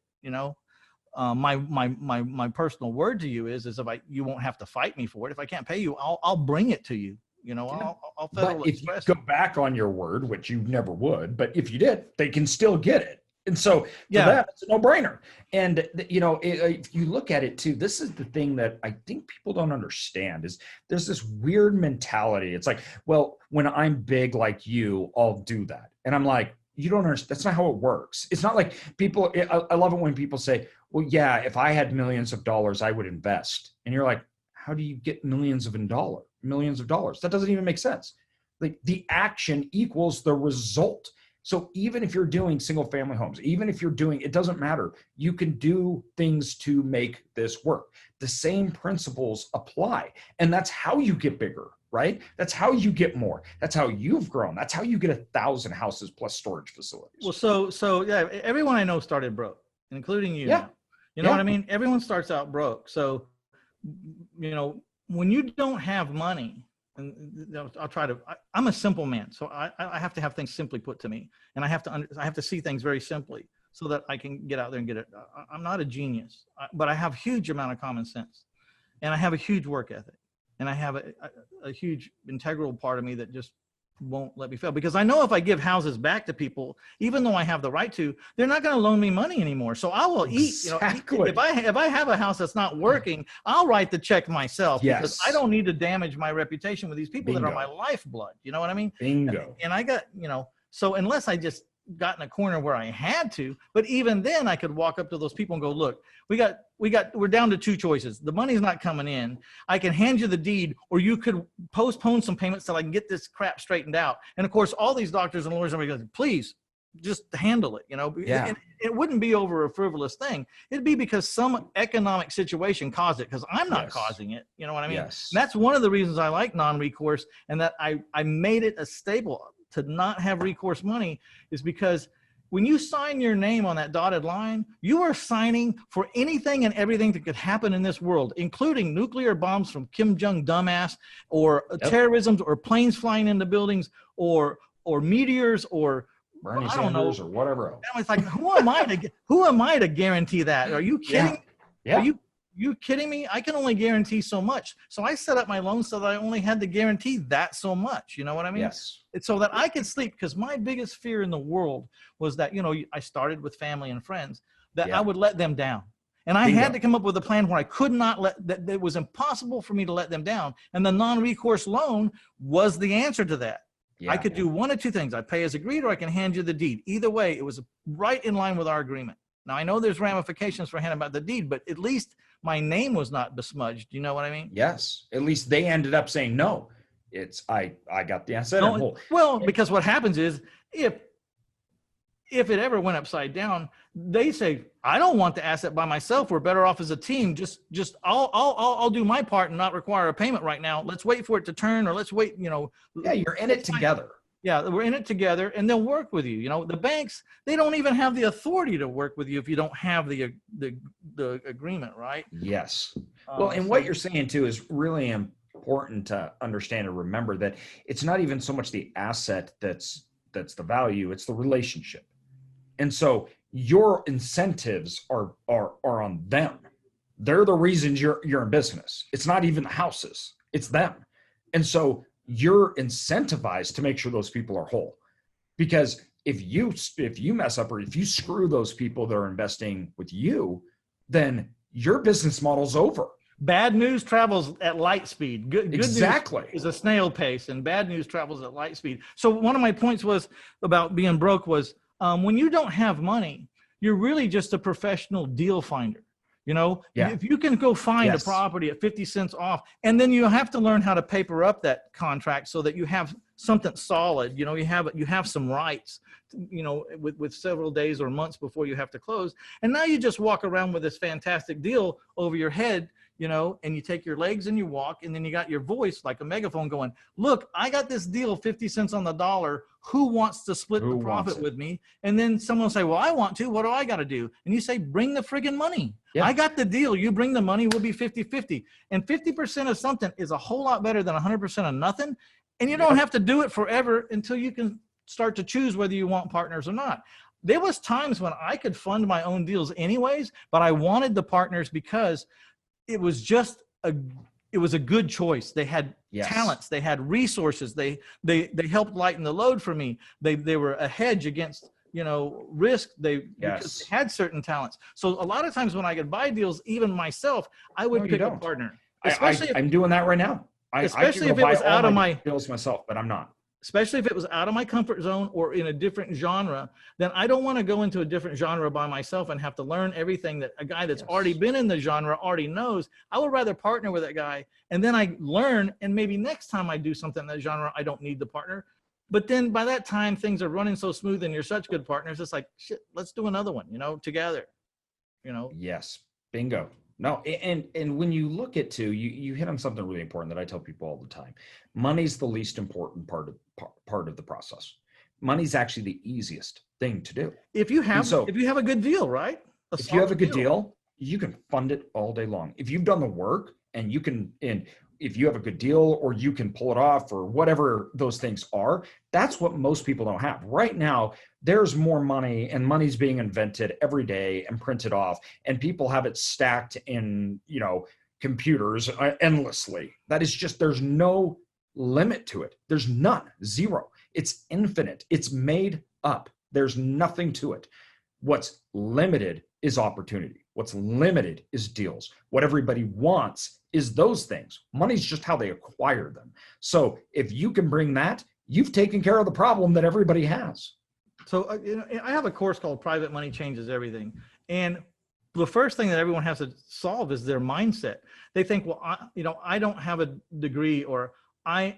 My personal word to you is you won't have to fight me for it. If I can't pay you, I'll bring it to you. I'll Federal Express. If you go back on your word, which you never would, but if you did, they can still get it. And so for that, it's a no-brainer. And if you look at it too, this is the thing that I think people don't understand, is there's this weird mentality. It's like, well, when I'm big like you, I'll do that. And I'm like, you don't understand. That's not how it works. It's not like people, I love it when people say, well, yeah, if I had millions of dollars, I would invest. And you're like, how do you get millions of dollars? That doesn't even make sense. Like, the action equals the result. So even if you're doing single family homes, even if you're doing, it doesn't matter. You can do things to make this work. The same principles apply. And that's how you get bigger, right? That's how you get more. That's how you've grown. That's how you get 1,000 houses plus storage facilities. Well, so yeah, everyone I know started broke, including you. Yeah. You know what I mean? Everyone starts out broke. So, when you don't have money, and I'm a simple man. So I have to have things simply put to me, and I have to see things very simply so that I can get out there and get it. I'm not a genius, but I have a huge amount of common sense, and I have a huge work ethic. And I have a huge integral part of me that just won't let me fail, because I know if I give houses back to people, even though I have the right to, they're not going to loan me money anymore. So I will eat, you know, Exactly. if I have a house that's not working, I'll write the check myself, because I don't need to damage my reputation with these people that are my lifeblood. You know what I mean? Bingo. And I got, you know, so unless I just got in a corner where I had to, but even then I could walk up to those people and go, look, we're down to two choices. The money's not coming in. I can hand you the deed, or you could postpone some payments till I can get this crap straightened out. And of course, all these doctors and lawyers are going, please just handle it, you know. Yeah. It wouldn't be over a frivolous thing. It'd be because some economic situation caused it, because I'm not causing it. You know what I mean? Yes. And that's one of the reasons I like non-recourse, and that I made it a staple to not have recourse money, is because when you sign your name on that dotted line, you are signing for anything and everything that could happen in this world, including nuclear bombs from Kim Jong dumbass, or terrorism, or planes flying into buildings, or meteors, or Bernie Sanders, or whatever else. It's like, who am I to guarantee that? Are you kidding? Yeah. Are you kidding me? I can only guarantee so much. So I set up my loan so that I only had to guarantee that so much. You know what I mean? Yes. It's so that I could sleep, because my biggest fear in the world was that, you know, I started with family and friends, that I would let them down. And I had to come up with a plan where I could not that it was impossible for me to let them down. And the non-recourse loan was the answer to that. I could do one of two things. I pay as agreed, or I can hand you the deed. Either way, it was right in line with our agreement. Now, I know there's ramifications for handing out the deed, but at least my name was not besmudged. You know what I mean? Yes. At least they ended up saying, no, it's, I got the asset. No, well, because what happens is, if it ever went upside down, they say, I don't want the asset by myself. We're better off as a team. Just I'll do my part and not require a payment right now. Let's wait for it to turn, or let's wait, you know. Yeah, you're in it together. Yeah, we're in it together, and they'll work with you. You know, the banks, they don't even have the authority to work with you if you don't have the agreement, right? Yes. Well, and what you're saying too is really important to understand and remember, that it's not even so much the asset that's the value, it's the relationship. And so your incentives are on them. They're the reasons you're in business. It's not even the houses, it's them. And so you're incentivized to make sure those people are whole, because if you mess up, or if you screw those people that are investing with you, then your business model's over. Bad news travels at light speed. Good exactly. news is a snail pace, and bad news travels at light speed. So one of my points was about being broke was, when you don't have money, you're really just a professional deal finder. You know, if you can go find a property at 50 cents off, and then you have to learn how to paper up that contract so that you have something solid, you know, you have some rights, you know, with several days or months before you have to close. And now you just walk around with this fantastic deal over your head, you know, and you take your legs and you walk, and then you got your voice like a megaphone going, look, I got this deal 50 cents on the dollar. Who wants to split the profit with me? And then someone will say, well, I want to. What do I got to do? And you say, bring the friggin' money. Yeah. I got the deal. You bring the money. We'll be 50-50. And 50% of something is a whole lot better than 100% of nothing. And you don't have to do it forever until you can start to choose whether you want partners or not. There was times when I could fund my own deals anyways, but I wanted the partners because it was just it was a good choice. They had talents, they had resources, they helped lighten the load for me. They were a hedge against, you know, risk. Because they had certain talents. So a lot of times when I could buy deals, even myself, I would pick a partner. Especially I'm doing that right now. Especially if it was out of my deals myself, but I'm not. Especially if it was out of my comfort zone or in a different genre, then I don't want to go into a different genre by myself and have to learn everything that a guy that's already been in the genre already knows. I would rather partner with that guy, and then I learn, and maybe next time I do something in that genre, I don't need the partner. But then by that time, things are running so smooth and you're such good partners, it's like, shit, let's do another one, you know, together, you know? Yes, bingo. No, and when you look at too, you hit on something really important that I tell people all the time. Money's the least important part of the process. Money's actually the easiest thing to do. If you have a good deal, right? If you have a good deal, you can fund it all day long. If you've done the work, and if you have a good deal, or you can pull it off, or whatever those things are, that's what most people don't have. Right now, there's more money, and money's being invented every day and printed off, and people have it stacked in, you know, computers endlessly. That is just, there's no limit to it. There's none, zero. It's infinite. It's made up. There's nothing to it. What's limited is opportunity. What's limited is deals. What everybody wants is those things. Money's just how they acquire them. So if you can bring that, you've taken care of the problem that everybody has. So I have a course called Private Money Changes Everything. And the first thing that everyone has to solve is their mindset. They think, well, I don't have a degree, or I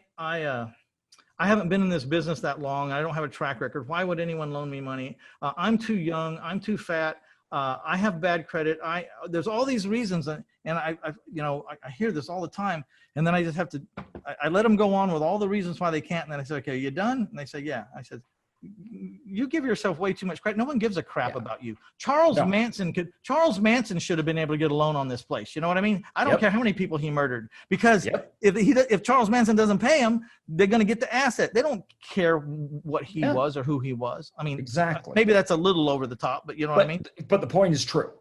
haven't been in this business that long. I don't have a track record. Why would anyone loan me money? I'm too young. I'm too fat. I have bad credit. There's all these reasons, and I hear this all the time. And then I just have to, I let them go on with all the reasons why they can't. And then I say, okay, you done? And they say, yeah. I said, you give yourself way too much credit. No one gives a crap about you. Charles Manson should have been able to get a loan on this place. You know what I mean? I don't care how many people he murdered, because if Charles Manson doesn't pay him, they're going to get the asset. They don't care what he was or who he was. I mean, exactly. Maybe that's a little over the top, but you know what I mean? But the point is true.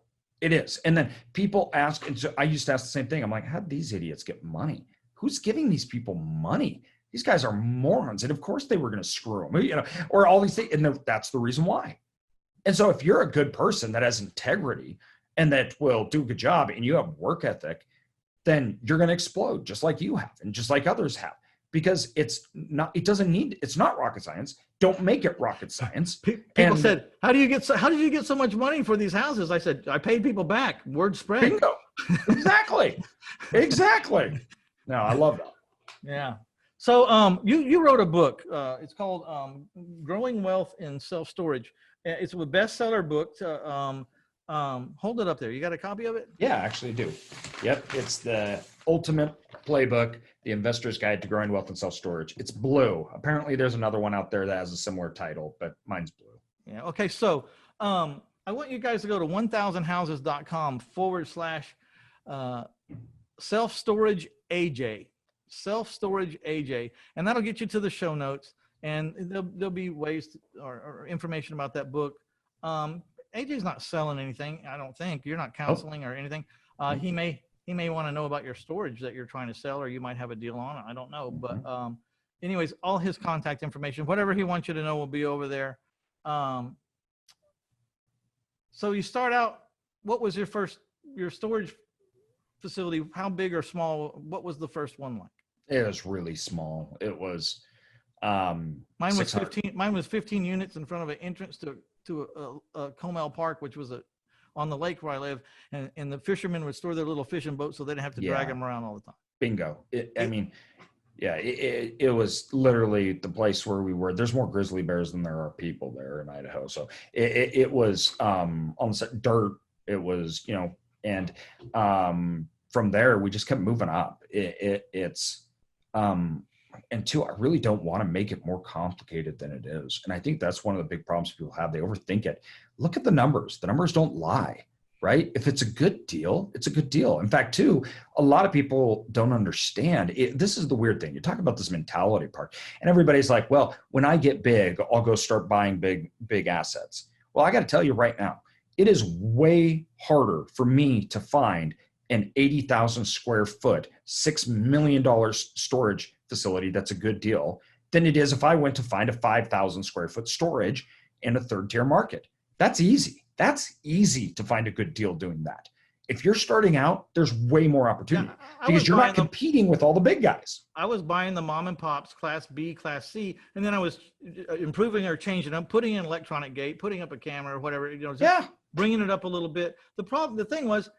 It is. And then people ask, and so I used to ask the same thing. I'm like, how did these idiots get money? Who's giving these people money? These guys are morons. And of course they were going to screw them, or all these things. And that's the reason why. And so if you're a good person that has integrity and that will do a good job and you have work ethic, then you're going to explode just like you have and just like others have, because it's not rocket science. Don't make it rocket science. People said, how did you get so much money for these houses? I said, I paid people back. Word spread. Bingo. Exactly. Exactly. No, I love that. Yeah. So you wrote a book. It's called Growing Wealth in Self-Storage. It's a bestseller book. Hold it up there. You got a copy of it? Yeah, I actually do. Yep. It's the ultimate playbook, The Investor's Guide to Growing Wealth in Self-Storage. It's blue. Apparently there's another one out there that has a similar title, but mine's blue. Yeah. Okay. So I want you guys to go to 1000houses.com/ self-storage AJ. Self-storage AJ, and that'll get you to the show notes, and there'll be ways or information about that book. AJ's not selling anything. I don't think. You're not counseling or anything. He may want to know about your storage that you're trying to sell, or you might have a deal on it. I don't know. But anyways, all his contact information, whatever he wants you to know, will be over there. So you start out, what was your storage facility? How big or small? What was the first one like? It was really small. It was mine was 15. Mine was 15 units in front of an entrance to a Comel Park, which was on the lake where I live, and the fishermen would store their little fishing boats so they didn't have to drag them around all the time. Bingo. It was literally the place where we were. There's more grizzly bears than there are people there in Idaho. So it was almost dirt. It was, and from there we just kept moving up. And two, I really don't want to make it more complicated than it is. And I think that's one of the big problems people have. They overthink it. Look at the numbers. The numbers don't lie, right? If it's a good deal, it's a good deal. In fact, too, a lot of people don't understand it. This is the weird thing. You talk about this mentality part, and everybody's like, well, when I get big, I'll go start buying big assets. Well, I got to tell you right now, it is way harder for me to find an 80,000 square foot, $6 million storage facility that's a good deal than it is if I went to find a 5,000 square foot storage in a third tier market. That's easy. That's easy to find a good deal doing that. If you're starting out, there's way more opportunity because you're not competing with all the big guys. I was buying the mom and pops, class B, class C, and then I was improving or changing them, putting in electronic gate, putting up a camera or whatever, bringing it up a little bit. The thing was,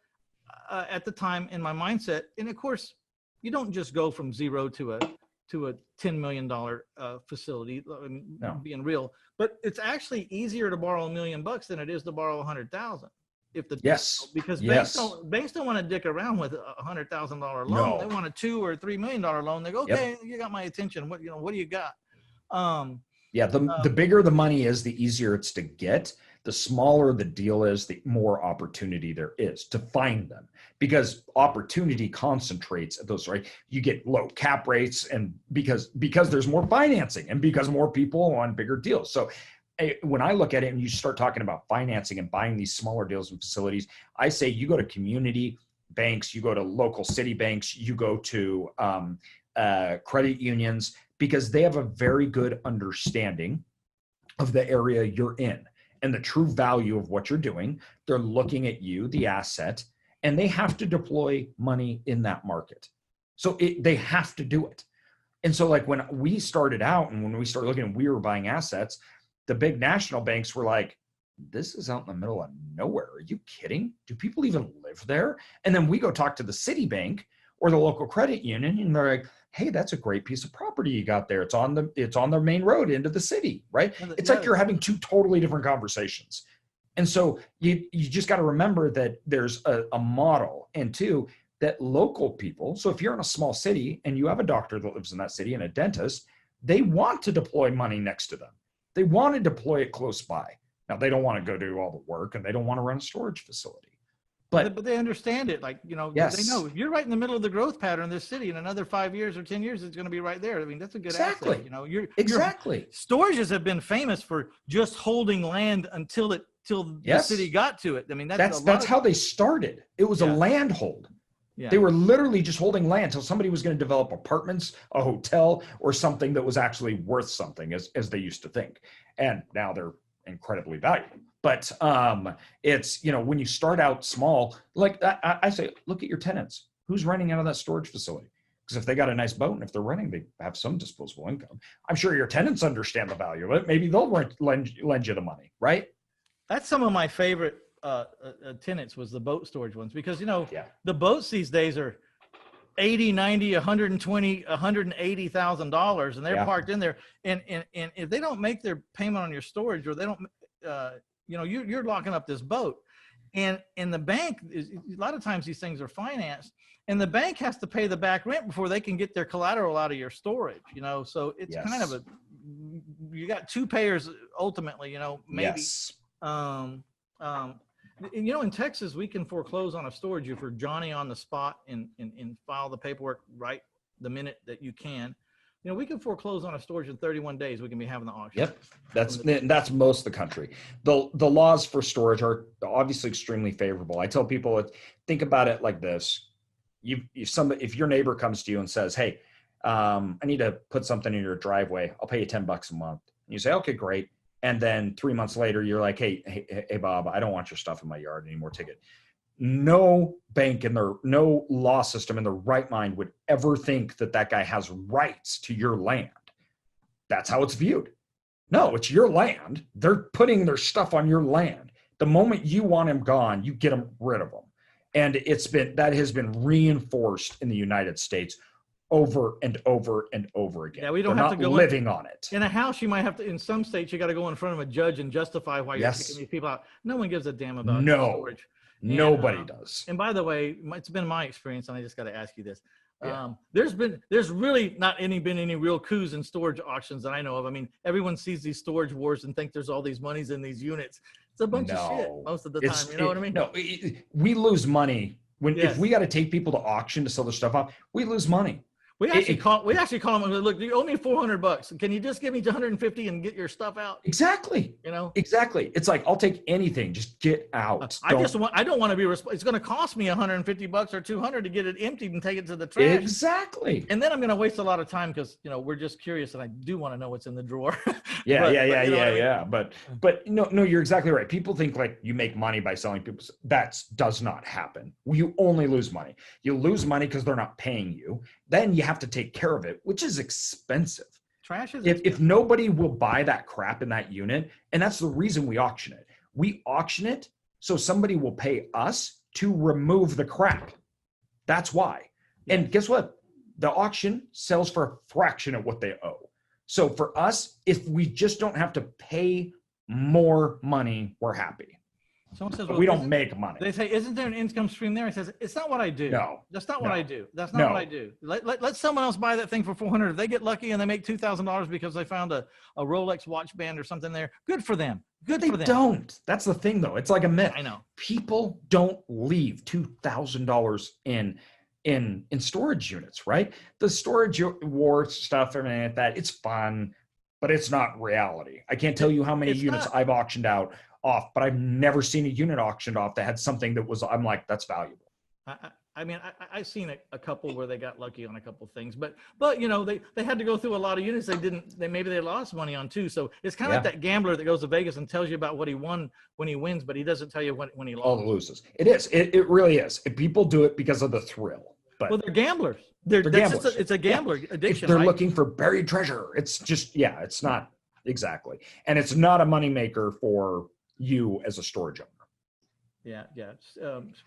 at the time in my mindset, and of course, you don't just go from zero to a $10 million facility, being real, but it's actually easier to borrow $1 million than it is to borrow 100,000. Because banks don't want to dick around with a $100,000 loan. No. They want a $2 or $3 million loan. They go, okay, you got my attention. What do you got? The bigger the money is, the easier it's to get. The smaller the deal is, the more opportunity there is to find them, because opportunity concentrates at those, right? You get low cap rates, and because there's more financing and because more people want bigger deals. So when I look at it and you start talking about financing and buying these smaller deals and facilities, I say you go to community, banks, you go to local city banks, you go to credit unions, because they have a very good understanding of the area you're in and the true value of what you're doing. They're looking at you, the asset, and they have to deploy money in that market. So they have to do it. And so like when we started out and when we started looking, we were buying assets, the big national banks were like, this is out in the middle of nowhere. Are you kidding? Do people even live there? And then we go talk to the Citibank or the local credit union, and they're like, hey, that's a great piece of property you got there. It's on the main road into the city, right? It's like you're having two totally different conversations. And so you just got to remember that there's a model, and two, that local people, so if you're in a small city and you have a doctor that lives in that city and a dentist, they want to deploy money next to them. They want to deploy it close by. Now, they don't want to go do all the work, and they don't want to run a storage facility. But they understand it. Like, you know, yes. They know if you're right in the middle of the growth pattern in this city, in another 5 years or 10 years, it's going to be right there. I mean, that's a good exactly. asset. You know, storages have been famous for just holding land until the city got to it. I mean, that's how they started. It was a land hold. Yeah. They were literally just holding land until somebody was going to develop apartments, a hotel, or something that was actually worth something, as they used to think. And now they're incredibly valuable. But it's, you know, when you start out small, like I say, look at your tenants. Who's renting out of that storage facility? Because if they got a nice boat and if they're renting, they have some disposable income. I'm sure your tenants understand the value of it. Maybe they'll lend you the money, right? That's some of my favorite tenants was the boat storage ones, because, you know, the boats these days are $80, $90, $120, $180,000, and they're parked in there. And if they don't make their payment on your storage, or they don't, you know, you're locking up this boat, and the bank is, a lot of times these things are financed, and the bank has to pay the back rent before they can get their collateral out of your storage, you know? So it's kind of you got two payers ultimately, you know, maybe. You know, in Texas, we can foreclose on a storage if we're Johnny on the spot and file the paperwork right the minute that you can. You know, we can foreclose on a storage in 31 days. We can be having the auction. Yep. That's most of the country. The laws for storage are obviously extremely favorable. I tell people, think about it like this. If your neighbor comes to you and says, hey, I need to put something in your driveway, I'll pay you $10 a month. And you say, okay, great. And then 3 months later, you're like, hey, Bob, I don't want your stuff in my yard anymore. Take it. No bank no law system in their right mind would ever think that guy has rights to your land. That's how it's viewed. No, it's your land. They're putting their stuff on your land. The moment you want him gone, you get rid of them. And that has been reinforced in the United States over and over and over again. Yeah, we don't have to go living on it. In a house, you might have to, in some states, you got to go in front of a judge and justify why you're kicking these people out. No one gives a damn about storage. Nobody does. And by the way, it's been my experience, and I just got to ask you this. There's really not been any real coups in storage auctions that I know of. I mean, everyone sees these storage wars and think there's all these monies in these units. It's a bunch of shit most of the time. You know what I mean? No, we lose money if we got to take people to auction to sell their stuff off. We lose money. We actually call them. Look, you owe me $400. Can you just give me $150 and get your stuff out? Exactly. You know. Exactly. It's like, I'll take anything. Just get out. I don't want to be responsible. It's going to cost me $150 or $200 to get it emptied and take it to the trash. Exactly. And then I'm going to waste a lot of time because, you know, we're just curious, and I do want to know what's in the drawer. Yeah. But no, you're exactly right. People think like you make money by selling people. That does not happen. You only lose money. You lose money because they're not paying you. Then you have to take care of it, which is expensive. Trash is if nobody will buy that crap in that unit, and that's the reason we auction it. We auction it so somebody will pay us to remove the crap. That's why. And guess what? The auction sells for a fraction of what they owe. So for us, if we just don't have to pay more money, we're happy. Someone says, we don't make money. They say, isn't there an income stream there? He says, it's not what I do. No. That's not what I do. That's not what I do. Let someone else buy that thing for $400. If they get lucky and they make $2,000 because they found a Rolex watch band or something there, good for them. They don't. That's the thing, though. It's like a myth. I know. People don't leave $2,000 in storage units, right? The storage war stuff and like that, it's fun, but it's not reality. I can't tell you how many units I've auctioned off, but I've never seen a unit auctioned off that had something that was, I'm like, that's valuable. I mean, I've seen a couple where they got lucky on a couple things, but you know, they had to go through a lot of units. Maybe they lost money on too. So it's kind of like that gambler that goes to Vegas and tells you about what he won when he wins, but he doesn't tell you when he lost. All the loses. It is. It really is. People do it because of the thrill. But well, they're gamblers. They're gamblers. It's a gambler addiction. They're looking for buried treasure. It's just, it's not exactly. And it's not a moneymaker for you as a storage owner. Yeah.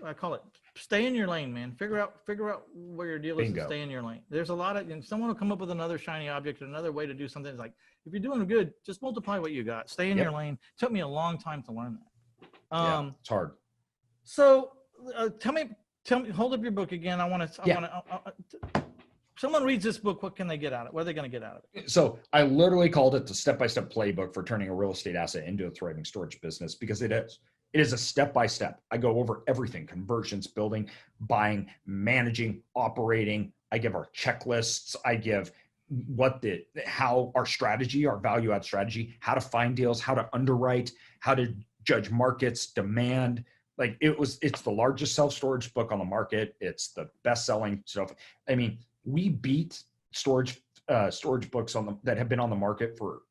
I call it stay in your lane, man. Figure out where your deal is and stay in your lane. There's a lot of, and someone will come up with another shiny object or another way to do something. It's like, if you're doing good, just multiply what you got. Stay in your lane. It took me a long time to learn that. It's hard. So tell me, hold up your book again. Someone reads this book, what can they get out of it? What are they going to get out of it? So I literally called it the step-by-step playbook for turning a real estate asset into a thriving storage business, because it is. It is a step-by-step. I go over everything: conversions, building, buying, managing, operating. I give our checklists. I give how our strategy, our value add strategy, how to find deals, how to underwrite, how to judge markets, demand. Like it's the largest self-storage book on the market. It's the best-selling stuff. I mean, we beat storage books that have been on the market for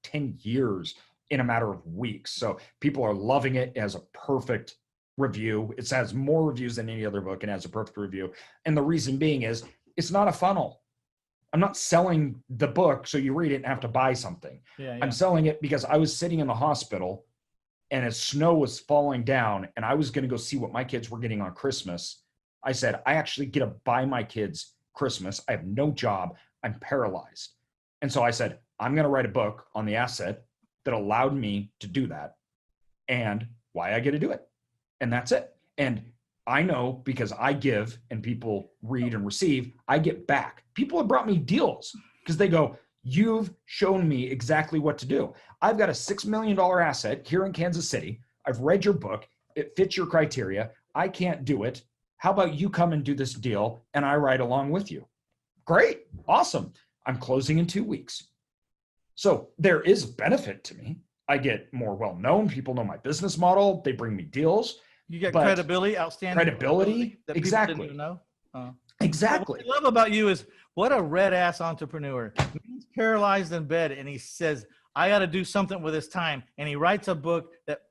10 years in a matter of weeks. So people are loving it. It has a perfect review. It has more reviews than any other book and has a perfect review. And the reason being is it's not a funnel. I'm not selling the book so you read it and have to buy something. I'm selling it because I was sitting in the hospital and as snow was falling down and I was going to go see what my kids were getting on Christmas. I said, I actually get to buy my kids Christmas. I have no job. I'm paralyzed. And so I said, I'm going to write a book on the asset that allowed me to do that and why I get to do it. And that's it. And I know because I give and people read and receive, I get back. People have brought me deals because they go, you've shown me exactly what to do. I've got a $6 million asset here in Kansas City. I've read your book. It fits your criteria. I can't do it. How about you come and do this deal and I ride along with you? Great. Awesome. I'm closing in 2 weeks. So there is benefit to me. I get more well-known. People know my business model. They bring me deals. You get credibility, outstanding credibility. That exactly. People didn't know. Exactly. What I love about you is what a red ass entrepreneur. He's paralyzed in bed and he says, I got to do something with his time. And he writes a book that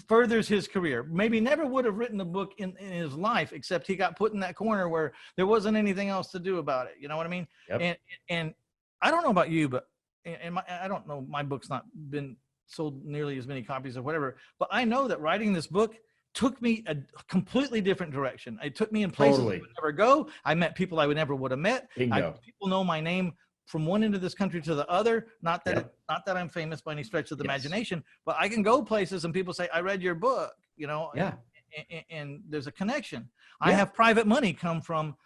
furthers his career. Maybe never would have written a book in his life, except he got put in that corner where there wasn't anything else to do about it. You know what I mean? Yep. And I don't know about you, but I don't know, my book's not been sold nearly as many copies or whatever, but I know that writing this book took me a completely different direction. It took me in places I would never go. I met people I never would have met. People know my name from one end of this country to the other. Not that I'm famous by any stretch of the imagination, but I can go places and people say, I read your book, and there's a connection. I have private money come from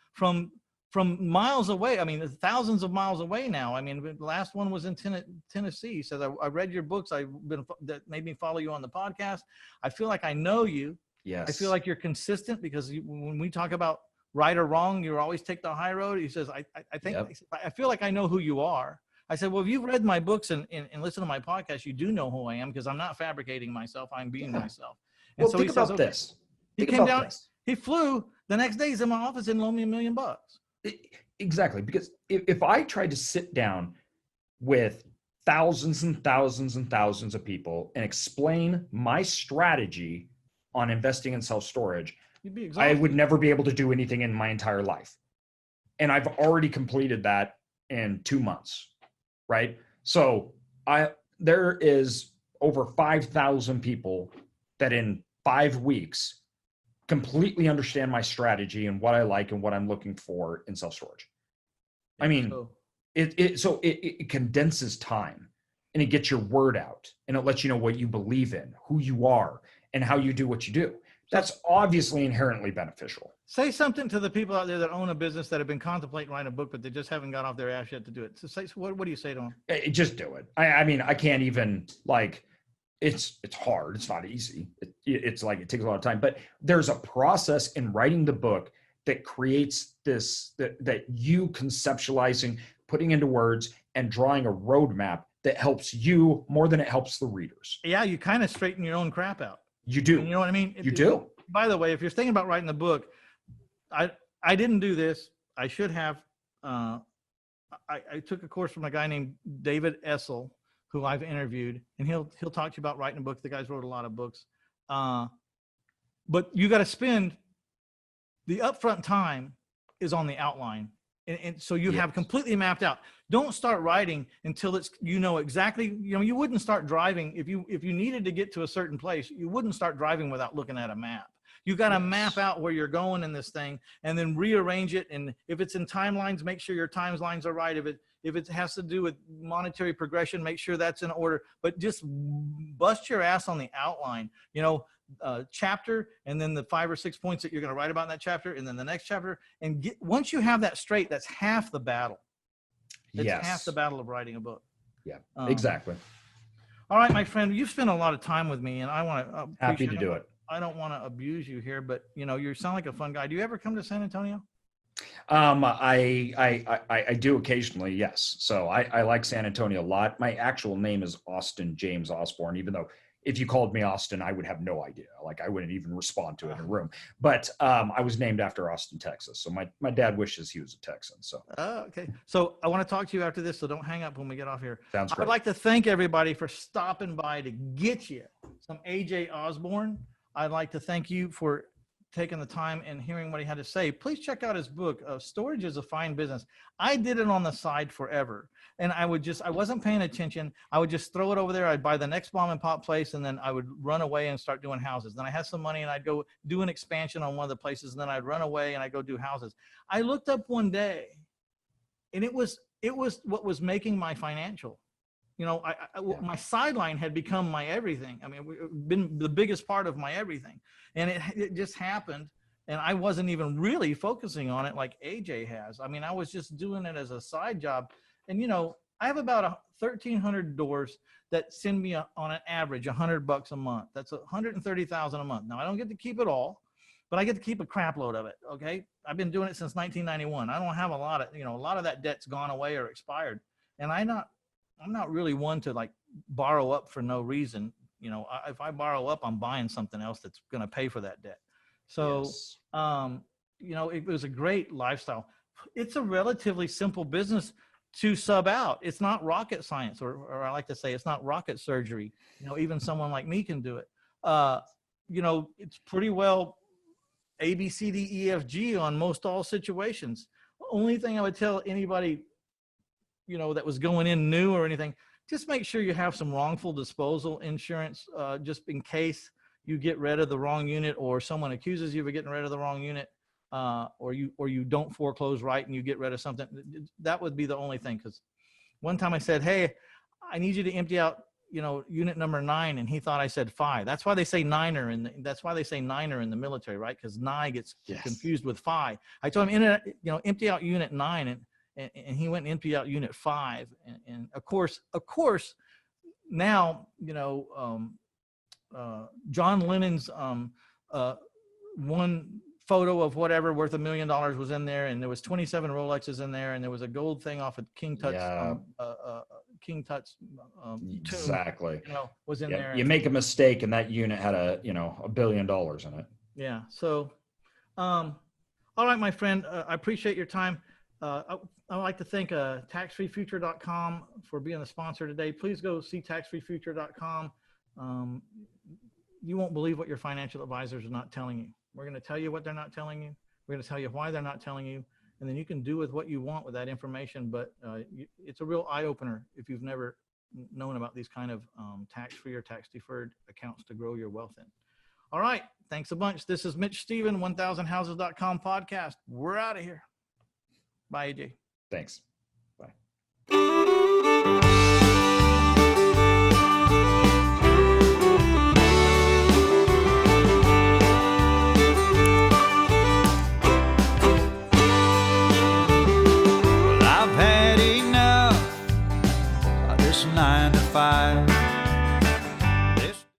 miles away. I mean, thousands of miles away now. I mean, the last one was in Tennessee. He says, I read your books. That made me follow you on the podcast. I feel like I know you. Yes. I feel like you're consistent because when we talk about right or wrong, you always take the high road. He says, I feel like I know who you are. I said, well, if you've read my books and listened to my podcast, you do know who I am because I'm not fabricating myself. I'm being myself. And well, so think about this. He came down, he flew. The next day he's in my office and loaned me $1 million. Exactly. Because if I tried to sit down with thousands and thousands and thousands of people and explain my strategy on investing in self-storage, I would never be able to do anything in my entire life. And I've already completed that in 2 months, right? So there is over 5,000 people that in 5 weeks completely understand my strategy and what I like and what I'm looking for in self-storage. I mean, it condenses time and it gets your word out and it lets you know what you believe in, who you are, and how you do what you do. That's obviously inherently beneficial. Say something to the people out there that own a business that have been contemplating writing a book, but they just haven't got off their ass yet to do it. So what do you say to them? Just do it. I mean, I can't even it's hard. It's not easy. It's like, it takes a lot of time, but there's a process in writing the book that creates this, that you conceptualizing, putting into words and drawing a roadmap that helps you more than it helps the readers. Yeah. You kind of straighten your own crap out. You do. You know what I mean? You do. By the way, if you're thinking about writing the book, I didn't do this. I should have. I took a course from a guy named David Essel, who I've interviewed, and he'll talk to you about writing a book. The guy's wrote a lot of books. But you got to spend the upfront time is on the outline. And so you have completely mapped out. Don't start writing until it's, exactly, you wouldn't start driving. If you needed to get to a certain place, you wouldn't start driving without looking at a map. You got to map out where you're going in this thing and then rearrange it. And if it's in timelines, make sure your timelines are right. If it has to do with monetary progression, make sure that's in order, but just bust your ass on the outline, chapter, and then the 5 or 6 points that you're going to write about in that chapter, and then the next chapter. And once you have that straight, that's half the battle. It's half the battle of writing a book. Yeah, exactly. All right, my friend, you've spent a lot of time with me, and I want to happy to do it. I don't want to abuse you here, but you sound like a fun guy. Do you ever come to San Antonio? I do occasionally, yes. So I like San Antonio a lot. My actual name is Austin James Osborne, even though if you called me Austin, I would have no idea. Like I wouldn't even respond to it in a room. But I was named after Austin, Texas. So my dad wishes he was a Texan. So okay. So I want to talk to you after this. So don't hang up when we get off here. Sounds great. I'd like to thank everybody for stopping by to get you some AJ Osborne. I'd like to thank you for taking the time and hearing what he had to say. Please check out his book, Storage is a Fine Business. I did it on the side forever. And I wasn't paying attention. I would just throw it over there. I'd buy the next mom and pop place, and then I would run away and start doing houses. Then I had some money and I'd go do an expansion on one of the places, and then I'd run away and I'd go do houses. I looked up one day and it was what was making my financial. My sideline had become my everything. I mean, been the biggest part of my everything. And it just happened. And I wasn't even really focusing on it like AJ has. I mean, I was just doing it as a side job. And, I have about 1,300 doors that send me on an average $100 a month. That's $130,000 a month. Now, I don't get to keep it all, but I get to keep a crap load of it. Okay. I've been doing it since 1991. I don't have a lot of that debt's gone away or expired. And I'm not really one to like borrow up for no reason. If I borrow up, I'm buying something else that's going to pay for that debt. So, it was a great lifestyle. It's a relatively simple business to sub out. It's not rocket science, or I like to say it's not rocket surgery. Even someone like me can do it. It's pretty well A, B, C, D, E, F, G on most all situations. Only thing I would tell anybody, that was going in new or anything, just make sure you have some wrongful disposal insurance, just in case you get rid of the wrong unit, or someone accuses you of getting rid of the wrong unit, or you don't foreclose right and you get rid of something. That would be the only thing. Because one time I said, hey, I need you to empty out, unit number 9, and he thought I said 5. That's why they say niner, and that's why they say niner in the military, right? Because 9 gets confused with 5. I told him, empty out unit 9, and he went and emptied out unit 5. And of course, now, John Lennon's one photo of whatever worth $1 million was in there, and there was 27 Rolexes in there, and there was a gold thing off of King Tut's exactly tomb, was in there. You make a mistake, and that unit had $1 billion in it. Yeah. So, all right, my friend, I appreciate your time. I'd like to thank taxfreefuture.com for being the sponsor today. Please go see taxfreefuture.com. You won't believe what your financial advisors are not telling you. We're going to tell you what they're not telling you. We're going to tell you why they're not telling you. And then you can do with what you want with that information. But it's a real eye-opener if you've never known about these kind of tax-free or tax-deferred accounts to grow your wealth in. All right. Thanks a bunch. This is Mitch Stephen, 1000houses.com podcast. We're out of here. Bye, AJ. Thanks.